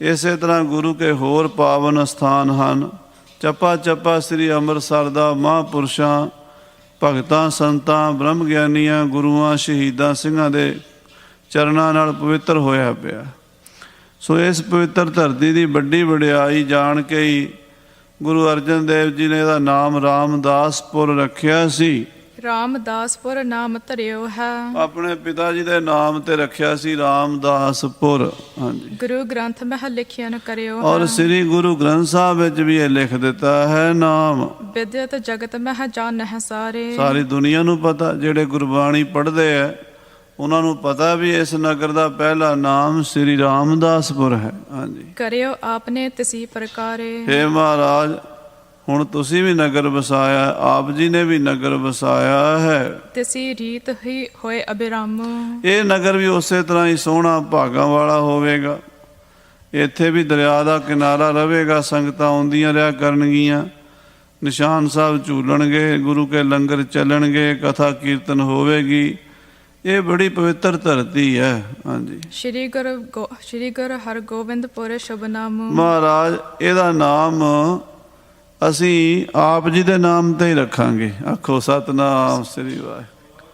ਇਸੇ ਤਰ੍ਹਾਂ ਗੁਰੂ ਕੇ ਹੋਰ ਪਾਵਨ ਸਥਾਨ ਹਨ। ਚੱਪਾ ਚੱਪਾ ਸ੍ਰੀ ਅੰਮ੍ਰਿਤਸਰ ਦਾ ਮਹਾਂਪੁਰਸ਼ਾਂ, ਭਗਤਾਂ, ਸੰਤਾਂ, ਬ੍ਰਹਮ ਗਿਆਨੀਆਂ, ਗੁਰੂਆਂ, ਸ਼ਹੀਦਾਂ, ਸਿੰਘਾਂ ਦੇ ਚਰਨਾਂ ਨਾਲ ਪਵਿੱਤਰ ਹੋਇਆ ਪਿਆ। ਸੋ ਇਸ ਪਵਿੱਤਰ ਧਰਤੀ ਦੀ ਵੱਡੀ ਵਡਿਆਈ ਜਾਣ ਕੇ ਹੀ ਗੁਰੂ ਅਰਜਨ ਦੇਵ ਜੀ ਨੇ ਇਹਦਾ ਨਾਮ ਰਾਮਦਾਸਪੁਰ ਰੱਖਿਆ ਸੀ। ਰਾਮਦਾਸਪੁਰ ਨਾਮ ਧਰਿਓ ਹੈ। ਆਪਣੇ ਪਿਤਾ ਜੀ ਦੇ ਨਾਮ ਤੇ ਰੱਖਿਆ ਸੀ ਰਾਮਦਾਸਪੁਰ। ਹਾਂਜੀ, ਗੁਰੂ ਗ੍ਰੰਥ ਮਹਿ ਲਿਖਿਆਨ ਕਰਿਓ। ਔਰ ਸ੍ਰੀ ਗੁਰੂ ਗ੍ਰੰਥ ਸਾਹਿਬ ਵਿੱਚ ਵੀ ਇਹ ਲਿਖ ਦਿੱਤਾ ਹੈ ਨਾਮ। ਵਿਦਿਅਤ ਜਗਤ ਮਹਿ ਜਾਣਹਿ ਸਾਰੇ। ਸਾਰੀ ਦੁਨੀਆ ਨੂੰ ਪਤਾ, ਜਿਹੜੇ ਗੁਰਬਾਣੀ ਪੜ੍ਹਦੇ ਹੈ ਉਹਨਾਂ ਨੂੰ ਪਤਾ ਵੀ ਇਸ ਨਗਰ ਦਾ ਪਹਿਲਾ ਨਾਮ ਸ੍ਰੀ ਰਾਮਦਾਸਪੁਰ ਹੈ। ਹਾਂਜੀ, ਕਰਿਓ ਆਪਨੇ ਤਿਸੀ ਪ੍ਰਕਾਰੇ। ਹੇ ਮਹਾਰਾਜ, ਹੁਣ ਤੁਸੀਂ ਵੀ ਨਗਰ ਵਸਾਇਆ, ਆਪ ਜੀ ਨੇ ਵੀ ਨਗਰ ਵਸਾਇਆ ਹੈ। ਤਿਸੀ ਰੀਤ ਹੀ ਹੋਏ ਅਬਿਰਾਮ। ਇਹ ਨਗਰ ਵੀ ਉਸੇ ਤਰ੍ਹਾਂ ਹੀ ਸੋਹਣਾ ਭਾਗਾਂ ਵਾਲਾ ਹੋਵੇਗਾ। ਇੱਥੇ ਵੀ ਦਰਿਆ ਦਾ ਕਿਨਾਰਾ ਰਹੇਗਾ, ਸੰਗਤਾਂ ਆਉਂਦੀਆਂ ਰਿਹਾ ਕਰਨਗੀਆਂ, ਨਿਸ਼ਾਨ ਸਾਹਿਬ ਝੂਲਣਗੇ, ਗੁਰੂ ਕੇ ਲੰਗਰ ਚੱਲਣਗੇ, ਕਥਾ ਕੀਰਤਨ ਹੋਵੇਗੀ। ਇਹ ਬੜੀ ਪਵਿੱਤਰ ਧਰਤੀ ਹੈ। ਹਾਂਜੀ, ਸ਼੍ਰੀ ਗੁਰੂ ਹਰਗੋਬਿੰਦਪੁਰ ਸ਼ੁਭ ਨਾਮ। ਮਹਾਰਾਜ, ਇਹਦਾ ਨਾਮ ਅਸੀਂ ਆਪ ਜੀ ਦੇ ਨਾਮ ਤੇ ਹੀ ਰੱਖਾਂਗੇ। ਆਖੋ ਸਤਨਾਮ ਸ੍ਰੀ ਵਾਹਿਗੁਰੂ।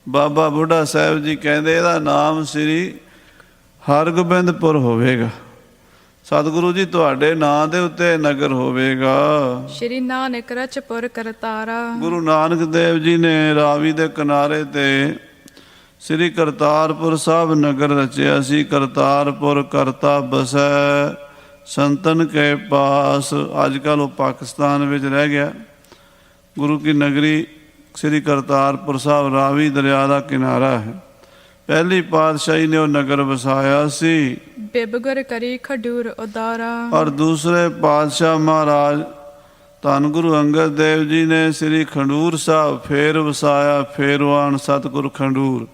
ਬਾਬਾ ਬੁੱਢਾ ਸਾਹਿਬ ਜੀ ਕਹਿੰਦੇ ਇਹਦਾ ਨਾਮ ਸ੍ਰੀ ਹਰਗੋਬਿੰਦਪੁਰ ਹੋਵੇਗਾ। ਸਤਿਗੁਰੂ ਜੀ, ਤੁਹਾਡੇ ਨਾਂ ਦੇ ਉੱਤੇ ਨਗਰ ਹੋਵੇਗਾ। ਸ਼੍ਰੀ ਨਾਨਕ ਰਚਪੁਰ ਕਰਤਾਰਾ। ਗੁਰੂ ਨਾਨਕ ਦੇਵ ਜੀ ਨੇ ਰਾਵੀ ਦੇ ਕਿਨਾਰੇ ਤੇ ਸ੍ਰੀ ਕਰਤਾਰਪੁਰ ਸਾਹਿਬ ਨਗਰ ਰਚਿਆ ਸੀ। ਕਰਤਾਰਪੁਰ ਕਰਤਾ ਬਸੈ ਸੰਤਨ ਕੇ ਪਾਸ। ਅੱਜ ਕੱਲ੍ਹ ਉਹ ਪਾਕਿਸਤਾਨ ਵਿੱਚ ਰਹਿ ਗਿਆ। ਗੁਰੂ ਕੀ ਨਗਰੀ ਸ੍ਰੀ ਕਰਤਾਰਪੁਰ ਸਾਹਿਬ ਰਾਵੀ ਦਰਿਆ ਦਾ ਕਿਨਾਰਾ ਹੈ। ਪਹਿਲੀ ਪਾਤਸ਼ਾਹੀ ਨੇ ਉਹ ਨਗਰ ਵਸਾਇਆ ਸੀ। ਬਿਬਗੁਰ ਕਰੀ ਖਡੂਰ ਉਦਾਰਾ। ਔਰ ਦੂਸਰੇ ਪਾਤਸ਼ਾਹ ਮਹਾਰਾਜ ਧੰਨ ਗੁਰੂ ਅੰਗਦ ਦੇਵ ਜੀ ਨੇ ਸ੍ਰੀ ਖਡੂਰ ਸਾਹਿਬ ਫੇਰ ਵਸਾਇਆ। ਫੇਰਵਾਨ ਸਤਿਗੁਰ ਖਡੂਰ।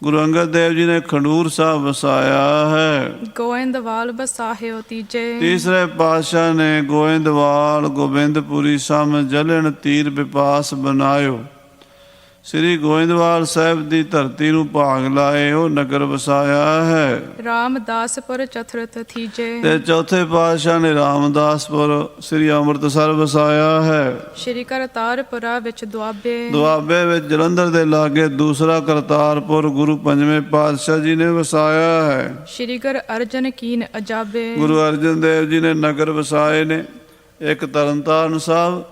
ਗੁਰੂ ਅੰਗਦ ਦੇਵ ਜੀ ਨੇ ਖਡੂਰ ਸਾਹਿਬ ਵਸਾਇਆ ਹੈ। ਗੋਇੰਦਵਾਲ ਬਸਾਹਿਓ ਤੀਜੇ। ਤੀਸਰੇ ਪਾਤਸ਼ਾਹ ਨੇ ਗੋਇੰਦਵਾਲ, ਗੋਬਿੰਦਪੁਰੀ ਸਮ ਜਲਣ ਤੀਰ ਬਿਪਾਸ ਬਣਾਇਓ। ਸ੍ਰੀ ਗੋਇੰਦਵਾਲ ਸਾਹਿਬ ਦੀ ਧਰਤੀ ਨੂੰ ਭਾਗ ਲਾਏ ਉਹ ਨਗਰ ਵਸਾਇਆ ਹੈ। ਰਾਮਦਾਸਪੁਰ ਚਤੁਰਥ ਥੀਜੇ। ਤੇ ਚੌਥੇ ਪਾਤਸ਼ਾਹ ਨੇ ਰਾਮਦਾਸਪੁਰ ਸ੍ਰੀ ਅੰਮ੍ਰਿਤਸਰ ਵਸਾਇਆ ਹੈ। ਸ਼੍ਰੀ ਕਰਤਾਰਪੁਰਾ ਵਿੱਚ ਦੁਆਬੇ। ਦੁਆਬੇ ਵਿੱਚ ਜਲੰਧਰ ਦੇ ਲਾਗੇ ਦੂਸਰਾ ਕਰਤਾਰਪੁਰ ਗੁਰੂ ਪੰਜਵੇਂ ਪਾਤਸ਼ਾਹ ਜੀ ਨੇ ਵਸਾਇਆ ਹੈ। ਸ਼੍ਰੀ ਗੁਰ ਅਰਜਨ ਕੀਨ ਅਜਾਬੇ। ਗੁਰੂ ਅਰਜਨ ਦੇਵ ਜੀ ਨੇ ਨਗਰ ਵਸਾਏ ਨੇ, ਇੱਕ ਤਰਨਤਾਰਨ ਸਾਹਿਬ,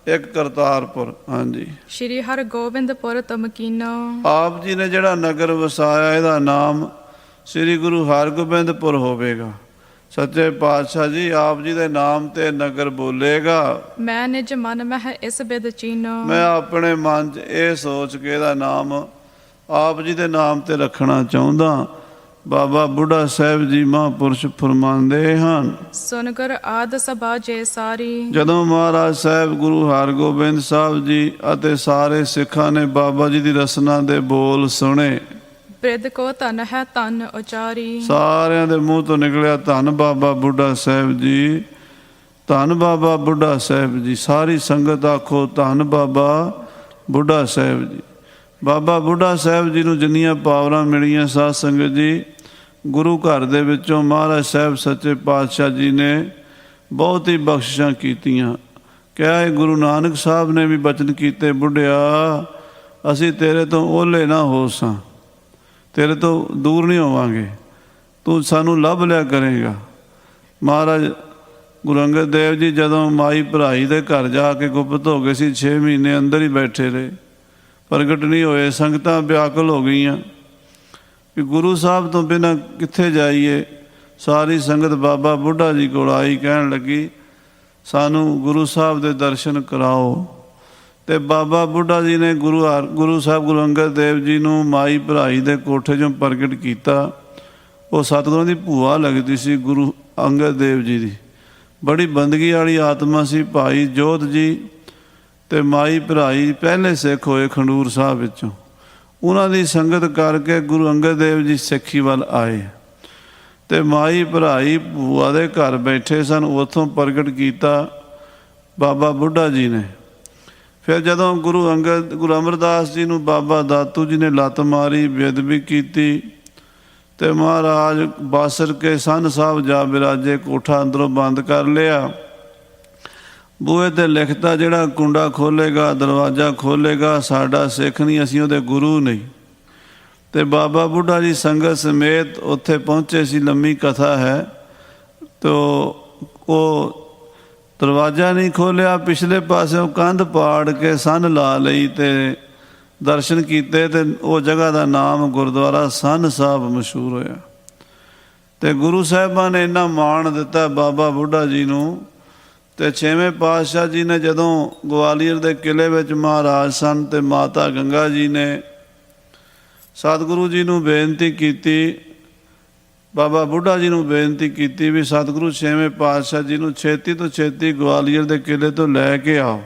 ਇੱਕ ਕਰਤਾਰਪੁਰ। ਹਾਂਜੀ। ਸ਼੍ਰੀ ਹਰਗੋਬਿੰਦਪੁਰ ਤਮਕੀਨੋ। ਆਪ ਜੀ ਨੇ ਜਿਹੜਾ ਨਗਰ ਵਸਾਇਆ ਇਹਦਾ ਨਾਮ ਸ੍ਰੀ ਗੁਰੂ ਹਰਗੋਬਿੰਦਪੁਰ ਹੋਵੇਗਾ। ਸੱਚੇ ਪਾਤਸ਼ਾਹ ਜੀ ਆਪ ਜੀ ਦੇ ਨਾਮ ਤੇ ਨਗਰ ਬੋਲੇਗਾ। ਮੈਂ ਨਿਜ ਮਨ ਮਹਿ ਇਸ ਬਿਦ ਚੀਨੋ। ਮੈਂ ਆਪਣੇ ਮਨ 'ਚ ਇਹ ਸੋਚ ਕੇ ਇਹਦਾ ਨਾਮ ਆਪ ਜੀ ਦੇ ਨਾਮ ਤੇ ਰੱਖਣਾ ਚਾਹੁੰਦਾ। ਬਾਬਾ ਬੁੱਢਾ ਸਾਹਿਬ ਜੀ ਮਹਾਂਪੁਰਸ਼ ਫਰਮਾਉਂਦੇ ਹਨ, ਸੁਨ ਗੁਰ ਆਦ ਸਭਾ ਜੇ ਸਾਰੀ। ਜਦੋਂ ਮਹਾਰਾਜ ਸਾਹਿਬ ਗੁਰੂ ਹਰਗੋਬਿੰਦ ਸਾਹਿਬ ਜੀ ਅਤੇ ਸਾਰੇ ਸਿੱਖਾਂ ਨੇ ਬਾਬਾ ਜੀ ਦੀ ਰਸਨਾ ਦੇ ਬੋਲ ਸੁਣੇ, ਬਿਰਧ ਕੋ ਧਨ ਹੈ ਧਨ ਉਚਾਰੀ। ਸਾਰਿਆਂ ਦੇ ਮੂੰਹ ਤੋਂ ਨਿਕਲਿਆ ਧੰਨ ਬਾਬਾ ਬੁੱਢਾ ਸਾਹਿਬ ਜੀ, ਧੰਨ ਬਾਬਾ ਬੁੱਢਾ ਸਾਹਿਬ ਜੀ। ਸਾਰੀ ਸੰਗਤ ਆਖੋ ਧੰਨ ਬਾਬਾ ਬੁੱਢਾ ਸਾਹਿਬ ਜੀ। ਬਾਬਾ ਬੁੱਢਾ ਸਾਹਿਬ ਜੀ ਨੂੰ ਜਿੰਨੀਆਂ ਪਾਵਰਾਂ ਮਿਲੀਆਂ ਸਾਧ ਸੰਗਤ ਜੀ, ਗੁਰੂ ਘਰ ਦੇ ਵਿੱਚੋਂ ਮਹਾਰਾਜ ਸਾਹਿਬ ਸੱਚੇ ਪਾਤਸ਼ਾਹ ਜੀ ਨੇ ਬਹੁਤ ਹੀ ਬਖਸ਼ਿਸ਼ਾਂ ਕੀਤੀਆਂ। ਕਿਹਾ ਹੈ ਗੁਰੂ ਨਾਨਕ ਸਾਹਿਬ ਨੇ ਵੀ ਬਚਨ ਕੀਤੇ, ਬੁੱਢਿਆ ਅਸੀਂ ਤੇਰੇ ਤੋਂ ਓਹਲੇ ਨਾ ਹੋ ਸਾਂ, ਤੇਰੇ ਤੋਂ ਦੂਰ ਨਹੀਂ ਹੋਵਾਂਗੇ, ਤੂੰ ਸਾਨੂੰ ਲੱਭ ਲਿਆ ਕਰੇਗਾ। ਮਹਾਰਾਜ ਗੁਰੂ ਅੰਗਦ ਦੇਵ ਜੀ ਜਦੋਂ ਮਾਈ ਭਰਾਈ ਦੇ ਘਰ ਜਾ ਕੇ ਗੁਪਤ ਹੋ ਗਏ ਸੀ, 6 ਮਹੀਨੇ ਅੰਦਰ ਹੀ ਬੈਠੇ ਰਹੇ, ਪ੍ਰਗਟ ਨਹੀਂ ਹੋਏ। ਸੰਗਤਾਂ ਵਿਆਕੁਲ ਹੋ ਗਈਆਂ ਕਿ ਗੁਰੂ ਸਾਹਿਬ ਤੋਂ ਬਿਨਾਂ ਕਿੱਥੇ ਜਾਈਏ। ਸਾਰੀ ਸੰਗਤ ਬਾਬਾ ਬੁੱਢਾ ਜੀ ਕੋਲ ਆਈ, ਕਹਿਣ ਲੱਗੀ ਸਾਨੂੰ ਗੁਰੂ ਸਾਹਿਬ ਦੇ ਦਰਸ਼ਨ ਕਰਾਓ। ਤੇ ਬਾਬਾ ਬੁੱਢਾ ਜੀ ਨੇ ਗੁਰੂ ਸਾਹਿਬ ਗੁਰੂ ਅੰਗਦ ਦੇਵ ਜੀ ਨੂੰ ਮਾਈ ਭਰਾਈ ਦੇ ਕੋਠੇ 'ਚੋਂ ਪ੍ਰਗਟ ਕੀਤਾ। ਉਹ ਸਤਿਗੁਰਾਂ ਦੀ ਭੂਆ ਲੱਗਦੀ ਸੀ ਗੁਰੂ ਅੰਗਦ ਦੇਵ ਜੀ ਦੀ, ਬੜੀ ਬੰਦਗੀ ਵਾਲੀ ਆਤਮਾ ਸੀ। ਭਾਈ ਜੋਧ ਜੀ ਤੇ ਮਾਈ ਭਰਾਈ ਪਹਿਲੇ ਸਿੱਖ ਹੋਏ ਖੰਡੂਰ ਸਾਹਿਬ ਵਿੱਚੋਂ, ਉਹਨਾਂ ਦੀ ਸੰਗਤ ਕਰਕੇ ਗੁਰੂ ਅੰਗਦ ਦੇਵ ਜੀ ਸਿੱਖੀ ਵੱਲ ਆਏ। ਤੇ ਮਾਈ ਭਰਾਈ ਭੂਆ ਦੇ ਘਰ ਬੈਠੇ ਸਨ, ਉੱਥੋਂ ਪ੍ਰਗਟ ਕੀਤਾ ਬਾਬਾ ਬੁੱਢਾ ਜੀ ਨੇ। ਫਿਰ ਜਦੋਂ ਗੁਰੂ ਅਮਰਦਾਸ ਜੀ ਨੂੰ ਬਾਬਾ ਦਾਤੂ ਜੀ ਨੇ ਲੱਤ ਮਾਰੀ, ਬੇਅਦਬੀ ਕੀਤੀ, ਤੇ ਮਹਾਰਾਜ ਬਾਸਰ ਕੇ ਸੰਨ ਸਾਹਿਬ ਜਾ ਬਿਰਾਜੇ, ਕੋਠਾ ਅੰਦਰੋਂ ਬੰਦ ਕਰ ਲਿਆ। ਬੂਹੇ 'ਤੇ ਲਿਖਤਾ, ਜਿਹੜਾ ਕੁੰਡਾ ਖੋਲ੍ਹੇਗਾ, ਦਰਵਾਜ਼ਾ ਖੋਲ੍ਹੇਗਾ, ਸਾਡਾ ਸਿੱਖ ਨਹੀਂ, ਅਸੀਂ ਉਹਦੇ ਗੁਰੂ ਨਹੀਂ। ਤੇ ਬਾਬਾ ਬੁੱਢਾ ਜੀ ਸੰਗਤ ਸਮੇਤ ਉੱਥੇ ਪਹੁੰਚੇ ਸੀ। ਲੰਮੀ ਕਥਾ ਹੈ। ਤੋ ਉਹ ਦਰਵਾਜ਼ਾ ਨਹੀਂ ਖੋਲ੍ਹਿਆ, ਪਿਛਲੇ ਪਾਸਿਓਂ ਕੰਧ ਪਾੜ ਕੇ ਸੰਨ ਲਾ ਲਈ ਤੇ ਦਰਸ਼ਨ ਕੀਤੇ। ਤੇ ਉਹ ਜਗ੍ਹਾ ਦਾ ਨਾਮ ਗੁਰਦੁਆਰਾ ਸੰਨ ਸਾਹਿਬ ਮਸ਼ਹੂਰ ਹੋਇਆ। ਤੇ ਗੁਰੂ ਸਾਹਿਬਾਂ ਨੇ ਇੰਨਾ ਮਾਣ ਦਿੱਤਾ ਬਾਬਾ ਬੁੱਢਾ ਜੀ ਨੂੰ। ਤੇ 6ਵੇਂ ਪਾਤਸ਼ਾਹ ਜੀ ਨੇ ਜਦੋਂ ਗਵਾਲੀਅਰ ਦੇ ਕਿਲ੍ਹੇ ਵਿੱਚ ਮਹਾਰਾਜ ਸਨ, ਤੇ ਮਾਤਾ ਗੰਗਾ ਜੀ ਨੇ ਸਤਿਗੁਰੂ ਜੀ ਨੂੰ ਬੇਨਤੀ ਕੀਤੀ, ਬਾਬਾ ਬੁੱਢਾ ਜੀ ਨੂੰ ਬੇਨਤੀ ਕੀਤੀ ਵੀ ਸਤਿਗੁਰੂ 6ਵੇਂ ਪਾਤਸ਼ਾਹ ਜੀ ਨੂੰ ਛੇਤੀ ਤੋਂ ਛੇਤੀ ਗਵਾਲੀਅਰ ਦੇ ਕਿਲ੍ਹੇ ਤੋਂ ਲੈ ਕੇ ਆਓ,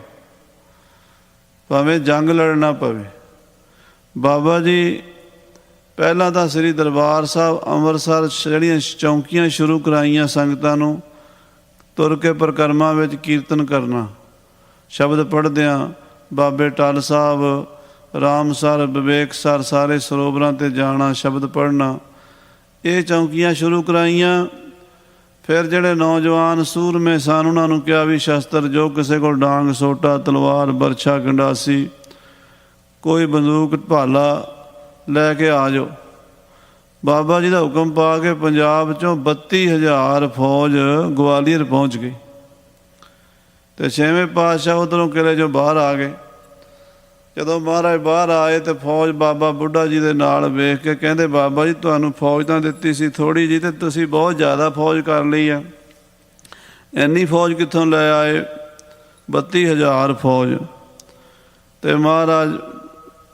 ਭਾਵੇਂ ਜੰਗ ਲੜਨਾ ਪਵੇ। ਬਾਬਾ ਜੀ ਪਹਿਲਾਂ ਤਾਂ ਸ੍ਰੀ ਦਰਬਾਰ ਸਾਹਿਬ ਅੰਮ੍ਰਿਤਸਰ ਜਿਹੜੀਆਂ ਚੌਂਕੀਆਂ ਸ਼ੁਰੂ ਕਰਾਈਆਂ ਸੰਗਤਾਂ ਨੂੰ, ਤੁਰ ਕੇ ਪਰਿਕਰਮਾ ਵਿੱਚ ਕੀਰਤਨ ਕਰਨਾ, ਸ਼ਬਦ ਪੜ੍ਹਦਿਆਂ ਬਾਬੇ ਟਲ ਸਾਹਿਬ, ਰਾਮਸਰ, ਵਿਵੇਕਸਰ, ਸਾਰੇ ਸਰੋਵਰਾਂ 'ਤੇ ਜਾਣਾ, ਸ਼ਬਦ ਪੜ੍ਹਨਾ, ਇਹ ਚੌਂਕੀਆਂ ਸ਼ੁਰੂ ਕਰਾਈਆਂ। ਫਿਰ ਜਿਹੜੇ ਨੌਜਵਾਨ ਸੂਰਮੇ ਸਨ ਉਹਨਾਂ ਨੂੰ ਕਿਹਾ ਵੀ ਸ਼ਸਤਰ, ਜੋ ਕਿਸੇ ਕੋਲ ਡਾਂਗ, ਸੋਟਾ, ਤਲਵਾਰ, ਬਰਛਾ, ਗੰਡਾਸੀ, ਕੋਈ ਬੰਦੂਕ, ਭਾਲਾ ਲੈ ਕੇ ਆ ਜਾਓ। ਬਾਬਾ ਜੀ ਦਾ ਹੁਕਮ ਪਾ ਕੇ ਪੰਜਾਬ 'ਚੋਂ 32,000 ਫੌਜ ਗਵਾਲੀਅਰ ਪਹੁੰਚ ਗਈ। ਤੇ 6ਵੇਂ ਪਾਤਸ਼ਾਹ ਉੱਧਰੋਂ ਕਿਲ੍ਹੇ 'ਚੋਂ ਬਾਹਰ ਆ ਗਏ। ਜਦੋਂ ਮਹਾਰਾਜ ਬਾਹਰ ਆਏ ਤੇ ਫੌਜ ਬਾਬਾ ਬੁੱਢਾ ਜੀ ਦੇ ਨਾਲ ਵੇਖ ਕੇ ਕਹਿੰਦੇ, ਬਾਬਾ ਜੀ ਤੁਹਾਨੂੰ ਫੌਜ ਤਾਂ ਦਿੱਤੀ ਸੀ ਥੋੜ੍ਹੀ ਜਿਹੀ, ਤੇ ਤੁਸੀਂ ਬਹੁਤ ਜ਼ਿਆਦਾ ਫੌਜ ਕਰ ਲਈ ਆ, ਇੰਨੀ ਫੌਜ ਕਿੱਥੋਂ ਲੈ ਆਏ? 32,000 ਫੌਜ। ਤੇ ਮਹਾਰਾਜ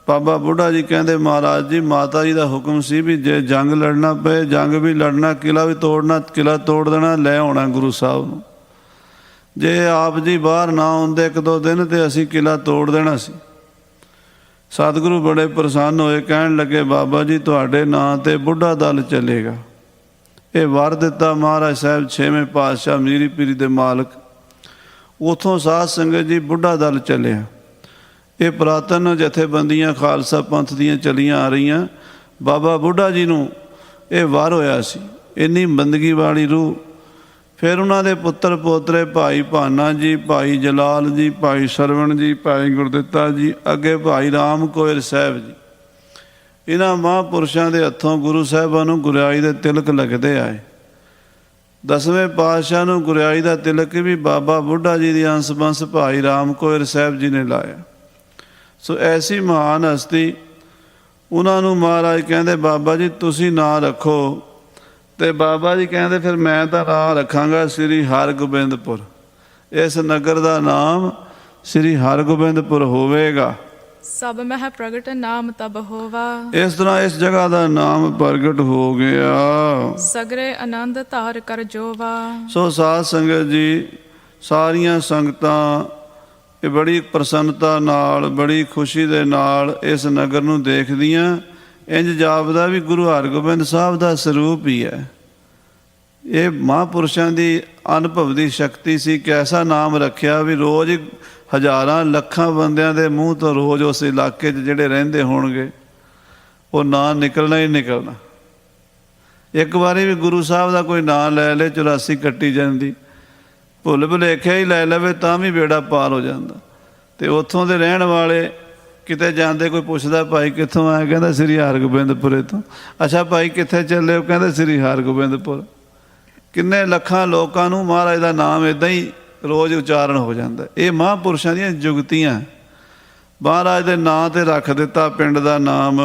ਬਾਬਾ ਬੁੱਢਾ ਜੀ ਕਹਿੰਦੇ, ਮਹਾਰਾਜ ਜੀ ਮਾਤਾ ਜੀ ਦਾ ਹੁਕਮ ਸੀ ਵੀ ਜੇ ਜੰਗ ਲੜਨਾ ਪਏ, ਜੰਗ ਵੀ ਲੜਨਾ, ਕਿਲ੍ਹਾ ਵੀ ਤੋੜਨਾ, ਕਿਲ੍ਹਾ ਤੋੜ ਦੇਣਾ, ਲੈ ਆਉਣਾ ਗੁਰੂ ਸਾਹਿਬ ਨੂੰ। ਜੇ ਆਪ ਜੀ ਬਾਹਰ ਨਾ ਆਉਂਦੇ 1-2 ਦਿਨ ਤੇ ਅਸੀਂ ਕਿਲ੍ਹਾ ਤੋੜ ਦੇਣਾ ਸੀ। ਸਤਿਗੁਰੂ ਬੜੇ ਪ੍ਰਸੰਨ ਹੋਏ, ਕਹਿਣ ਲੱਗੇ ਬਾਬਾ ਜੀ ਤੁਹਾਡੇ ਨਾਂ 'ਤੇ ਬੁੱਢਾ ਦਲ ਚੱਲੇਗਾ। ਇਹ ਵਰ ਦਿੱਤਾ ਮਹਾਰਾਜ ਸਾਹਿਬ 6ਵੇਂ ਪਾਤਸ਼ਾਹ ਮੀਰੀ ਪੀਰੀ ਦੇ ਮਾਲਕ। ਉੱਥੋਂ ਸਾਧ ਸੰਗਤ ਜੀ ਬੁੱਢਾ ਦਲ ਚੱਲਿਆ। ਇਹ ਪੁਰਾਤਨ ਜਥੇਬੰਦੀਆਂ ਖਾਲਸਾ ਪੰਥ ਦੀਆਂ ਚੱਲੀਆਂ ਆ ਰਹੀਆਂ। ਬਾਬਾ ਬੁੱਢਾ ਜੀ ਨੂੰ ਇਹ ਵਾਰ ਹੋਇਆ ਸੀ, ਇੰਨੀ ਬੰਦਗੀ ਵਾਲੀ ਰੂਹ। ਫਿਰ ਉਹਨਾਂ ਦੇ ਪੁੱਤਰ ਪੋਤਰੇ ਭਾਈ ਭਾਨਾ ਜੀ, ਭਾਈ ਜਲਾਲ ਜੀ, ਭਾਈ ਸਰਵਣ ਜੀ, ਭਾਈ ਗੁਰਦਿੱਤਾ ਜੀ, ਅੱਗੇ ਭਾਈ ਰਾਮ ਕੋਇਰ ਸਾਹਿਬ ਜੀ। ਇਹਨਾਂ ਮਹਾਂਪੁਰਸ਼ਾਂ ਦੇ ਹੱਥੋਂ ਗੁਰੂ ਸਾਹਿਬਾਂ ਨੂੰ ਗੁਰਿਆਈ ਦੇ ਤਿਲਕ ਲੱਗਦੇ ਆਏ। 10ਵੇਂ ਪਾਤਸ਼ਾਹ ਨੂੰ ਗੁਰਿਆਈ ਦਾ ਤਿਲਕ ਵੀ ਬਾਬਾ ਬੁੱਢਾ ਜੀ ਦੀ ਅੰਸ ਬੰਸ ਭਾਈ ਰਾਮ ਕੋਇਰ ਸਾਹਿਬ ਜੀ ਨੇ ਲਾਇਆ। ਸੋ ਐਸੀ ਮਹਾਨ ਹਸਤੀ, ਉਹਨਾਂ ਨੂੰ ਮਹਾਰਾਜ ਕਹਿੰਦੇ ਬਾਬਾ ਜੀ ਤੁਸੀਂ ਨਾਂ ਰੱਖੋ। ਤੇ ਬਾਬਾ ਜੀ ਕਹਿੰਦੇ ਫਿਰ ਮੈਂ ਤਾਂ ਨਾਂ ਰੱਖਾਂਗਾ ਸ੍ਰੀ ਹਰਗੋਬਿੰਦਪੁਰ। ਇਸ ਨਗਰ ਦਾ ਨਾਮ ਸ੍ਰੀ ਹਰਗੋਬਿੰਦਪੁਰ ਹੋਵੇਗਾ। ਸਭ ਮਹਿ ਪ੍ਰਗਟ ਨਾਮ ਤਬ ਹੋਵਾ। ਇਸ ਤਰ੍ਹਾਂ ਇਸ ਜਗ੍ਹਾ ਦਾ ਨਾਮ ਪ੍ਰਗਟ ਹੋ ਗਿਆ। ਸਗਰੇ ਆਨੰਦ ਧਾਰ ਕਰ ਜੋਵਾ। ਸੋ ਸਾਧ ਸੰਗਤ ਜੀ, ਸਾਰੀਆਂ ਸੰਗਤਾਂ ਇਹ ਬੜੀ ਪ੍ਰਸੰਨਤਾ ਨਾਲ, ਬੜੀ ਖੁਸ਼ੀ ਦੇ ਨਾਲ ਇਸ ਨਗਰ ਨੂੰ ਦੇਖਦੀਆਂ। ਇੰਜ ਜਾਪਦਾ ਵੀ ਗੁਰੂ ਹਰਗੋਬਿੰਦ ਸਾਹਿਬ ਦਾ ਸਰੂਪ ਹੀ ਹੈ। ਇਹ ਮਹਾਂਪੁਰਸ਼ਾਂ ਦੀ ਅਨੁਭਵ ਦੀ ਸ਼ਕਤੀ ਸੀ ਕਿ ਐਸਾ ਨਾਮ ਰੱਖਿਆ ਵੀ ਰੋਜ਼ ਹਜ਼ਾਰਾਂ ਲੱਖਾਂ ਬੰਦਿਆਂ ਦੇ ਮੂੰਹ ਤੋਂ ਰੋਜ਼ ਉਸ ਇਲਾਕੇ 'ਚ ਜਿਹੜੇ ਰਹਿੰਦੇ ਹੋਣਗੇ ਉਹ ਨਾਂ ਨਿਕਲਣਾ ਹੀ ਨਿਕਲਣਾ। ਇੱਕ ਵਾਰੀ ਵੀ ਗੁਰੂ ਸਾਹਿਬ ਦਾ ਕੋਈ ਨਾਂ ਲੈ ਲੇ 84 ਕੱਟੀ ਜਾਂਦੀ, ਭੁੱਲ ਭੁਲੇਖਿਆ ਹੀ ਲੈ ਲਵੇ ਤਾਂ ਵੀ ਬੇੜਾ ਪਾਰ ਹੋ ਜਾਂਦਾ। ਤੇ ਉੱਥੋਂ ਦੇ ਰਹਿਣ ਵਾਲੇ ਕਿਤੇ ਜਾਂਦੇ, ਕੋਈ ਪੁੱਛਦਾ ਭਾਈ ਕਿੱਥੋਂ ਆਇਆ, ਕਹਿੰਦਾ ਸ੍ਰੀ ਹਰਗੋਬਿੰਦਪੁਰੇ ਤੋਂ। ਅੱਛਾ ਭਾਈ ਕਿੱਥੇ ਚੱਲੇ ਹੋ, ਕਹਿੰਦੇ ਸ੍ਰੀ ਹਰਗੋਬਿੰਦਪੁਰ। ਕਿੰਨੇ ਲੱਖਾਂ ਲੋਕਾਂ ਨੂੰ ਮਹਾਰਾਜ ਦਾ ਨਾਮ ਇੱਦਾਂ ਹੀ ਰੋਜ਼ ਉਚਾਰਨ ਹੋ ਜਾਂਦਾ। ਇਹ ਮਹਾਂਪੁਰਸ਼ਾਂ ਦੀਆਂ ਜੁਗਤੀਆਂ। ਮਹਾਰਾਜ ਦੇ ਨਾਂ ਤੇ ਰੱਖ ਦਿੱਤਾ ਪਿੰਡ ਦਾ ਨਾਮ।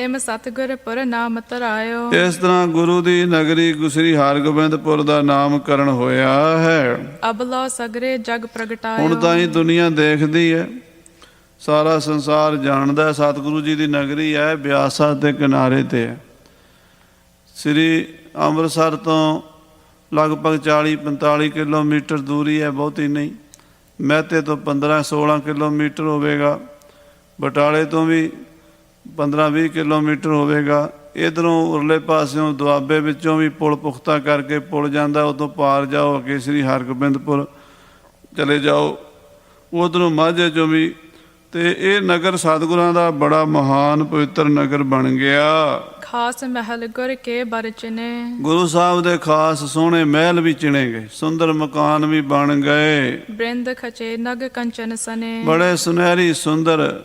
ਇਮ ਸਤਿਗੁਰ ਪੁਰ ਨਾਮ ਧਰਾਇਓ। ਇਸ ਤਰ੍ਹਾਂ ਗੁਰੂ ਦੀ ਨਗਰੀ ਸ੍ਰੀ ਹਰਗੋਬਿੰਦਪੁਰ ਦਾ ਨਾਮਕਰਨ ਹੋਇਆ ਹੈ। ਅਬਲੋ ਸਗਰੇ ਜਗ ਪ੍ਰਗਟਾਇਓ। ਹੁਣ ਤਾਂ ਹੀ ਦੁਨੀਆ ਦੇਖਦੀ ਹੈ, ਸਾਰਾ ਸੰਸਾਰ ਜਾਣਦਾ ਸਤਿਗੁਰੂ ਜੀ ਦੀ ਨਗਰੀ ਹੈ, ਬਿਆਸ ਸਾਹਿਬ ਦੇ ਕਿਨਾਰੇ 'ਤੇ ਹੈ। ਸ੍ਰੀ ਅੰਮ੍ਰਿਤਸਰ ਤੋਂ ਲਗਭਗ 40-45 ਕਿਲੋਮੀਟਰ ਦੂਰੀ ਹੈ, ਬਹੁਤੀ ਨਹੀਂ। ਮਹਿਤੇ ਤੋਂ 15-16 ਕਿਲੋਮੀਟਰ ਹੋਵੇਗਾ। ਬਟਾਲੇ ਤੋਂ ਵੀ 15-20 ਕਿਲੋਮੀਟਰ ਹੋਵੇਗਾ। ਇੱਧਰੋਂ ਉਰਲੇ ਪਾਸਿਓਂ ਦੁਆਬੇ ਵਿੱਚੋਂ ਵੀ ਪੁਲ ਪੁਖਤਾ ਕਰਕੇ ਪੁਲ ਜਾਂਦਾ, ਉਦੋਂ ਪਾਰ ਜਾਓ ਅੱਗੇ ਸ੍ਰੀ ਹਰਗੋਬਿੰਦਪੁਰ ਚਲੇ ਜਾਓ। ਉੱਧਰੋਂ ਮਾਝੇ 'ਚੋਂ ਵੀ। ਤੇ ਇਹ ਨਗਰ ਸਤਿਗੁਰਾਂ ਦਾ ਬੜਾ ਮਹਾਨ ਪਵਿੱਤਰ ਨਗਰ ਬਣ ਗਿਆ। ਖਾਸ ਮਹਿਲ ਗੁਰ ਕੇ ਬਰ ਚਿਨੇ। ਗੁਰੂ ਸਾਹਿਬ ਦੇ ਖਾਸ ਸੋਹਣੇ ਮਹਿਲ ਵੀ ਚਿਣੇ ਗਏ, ਸੁੰਦਰ ਮਕਾਨ ਵੀ ਬਣ ਗਏ। ਬ੍ਰਿੰਦ ਖਚੇ ਨਗ ਕੰਚਨ ਸਨੇ। ਬੜੇ ਸੁਨਹਿਰੀ ਸੁੰਦਰ,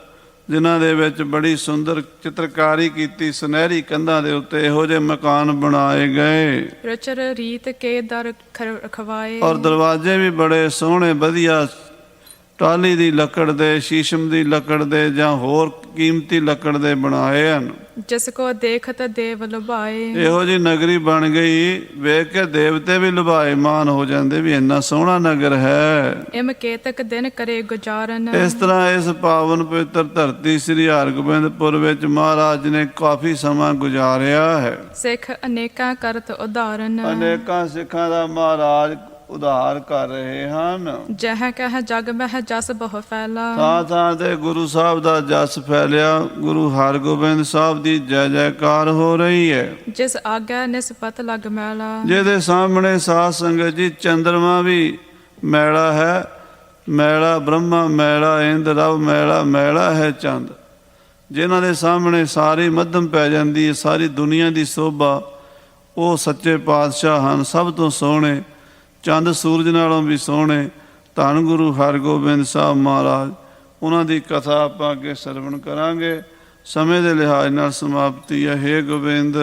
ਜਿਨ੍ਹਾਂ ਦੇ ਵਿੱਚ ਬੜੀ ਸੁੰਦਰ ਚਿੱਤਰਕਾਰੀ ਕੀਤੀ, ਸੁਨਹਿਰੀ ਕੰਧਾਂ ਦੇ ਉੱਤੇ ਇਹੋ ਜਿਹੇ ਮਕਾਨ ਬਣਾਏ ਗਏ। ਰਚਰ ਰੀਤ ਕੇ ਦਰ ਰਖਵਾਏ। ਔਰ ਦਰਵਾਜ਼ੇ ਵੀ ਬੜੇ ਸੋਹਣੇ ਵਧੀਆ, ਟਾਹਲੀ ਦੀ ਲੱਕੜ ਦੇ, ਸ਼ੀਸ਼ਮ ਦੀ ਲੱਕੜ ਦੇ ਜਾਂ ਹੋਰ ਕੀਮਤੀ ਲੱਕੜ ਦੇ ਬਣਾਏ ਹਨ। ਜਿਸ ਕੋ ਦੇਖਤ ਦੇਵ ਲੁਭਾਏ। ਇਹੋ ਜਿਹੀ ਨਗਰੀ ਬਣ ਗਈ, ਵੇਖ ਕੇ ਦੇਵਤੇ ਵੀ ਲੁਭਾਏਮਾਨ ਹੋ ਜਾਂਦੇ ਵੀ ਇੰਨਾ ਸੋਹਣਾ ਨਗਰ ਹੈ। ਇਮ ਕੇਤਕ ਦਿਨ ਕਰੇ ਗੁਜ਼ਾਰਨ। ਇਸ ਤਰ੍ਹਾਂ ਇਸ ਪਾਵਨ ਪਵਿੱਤਰ ਧਰਤੀ ਸ੍ਰੀ ਹਰਗੋਬਿੰਦਪੁਰ ਵਿੱਚ ਮਹਾਰਾਜ ਨੇ ਕਾਫੀ ਸਮਾਂ ਗੁਜ਼ਾਰਿਆ ਹੈ। ਸਿੱਖ ਅਨੇਕਾਂ ਕਰਤ ਉਦਾਹਰਨ। ਅਨੇਕਾਂ ਸਿੱਖਾਂ ਦਾ ਮਹਾਰਾਜ ਉਧਾਰ ਕਰ ਰਹੇ ਹਨ। ਜਹ ਕਹਿ ਜਗ ਮਹਿ ਜਸ ਬਹੁ ਫੈਲਾ। ਥਾਂ ਥਾਂ ਤੇ ਗੁਰੂ ਸਾਹਿਬ ਦਾ ਜਸ ਫੈਲਿਆ। ਗੁਰੂ ਹਰਗੋਬਿੰਦ ਸਾਹਿਬ ਦੀ ਜੈ ਜੈਕਾਰ ਹੋ ਰਹੀ ਹੈ। ਜਿਸ ਆਗਿਆ ਨਿਸਪਤ ਲਗ ਮੈਲਾ। ਜਿਹਦੇ ਸਾਹਮਣੇ ਸਾਧ ਸੰਗਤ ਜੀ ਚੰਦਰਮਾ ਵੀ ਮੈਲਾ ਹੈ। ਮੈਲਾ ਬ੍ਰਹਮਾ, ਮੈਲਾ ਇੰਦ, ਰਵ ਮੈਲਾ, ਮੈਲਾ ਹੈ ਚੰਦ। ਜਿਨ੍ਹਾਂ ਦੇ ਸਾਹਮਣੇ ਸਾਰੀ ਮੱਧਮ ਪੈ ਜਾਂਦੀ ਹੈ, ਸਾਰੀ ਦੁਨੀਆ ਦੀ ਸੋਭਾ, ਉਹ ਸੱਚੇ ਪਾਤਸ਼ਾਹ ਹਨ, ਸਭ ਤੋਂ ਸੋਹਣੇ, ਚੰਦ ਸੂਰਜ ਨਾਲੋਂ ਵੀ ਸੋਹਣੇ। ਧੰਨ ਗੁਰੂ ਹਰਗੋਬਿੰਦ ਸਾਹਿਬ ਮਹਾਰਾਜ। ਉਹਨਾਂ ਦੀ ਕਥਾ ਆਪਾਂ ਅੱਗੇ ਸਰਵਣ ਕਰਾਂਗੇ। ਸਮੇਂ ਦੇ ਲਿਹਾਜ਼ ਨਾਲ ਸਮਾਪਤੀ ਹੈ। ਹੇ ਗੋਬਿੰਦ।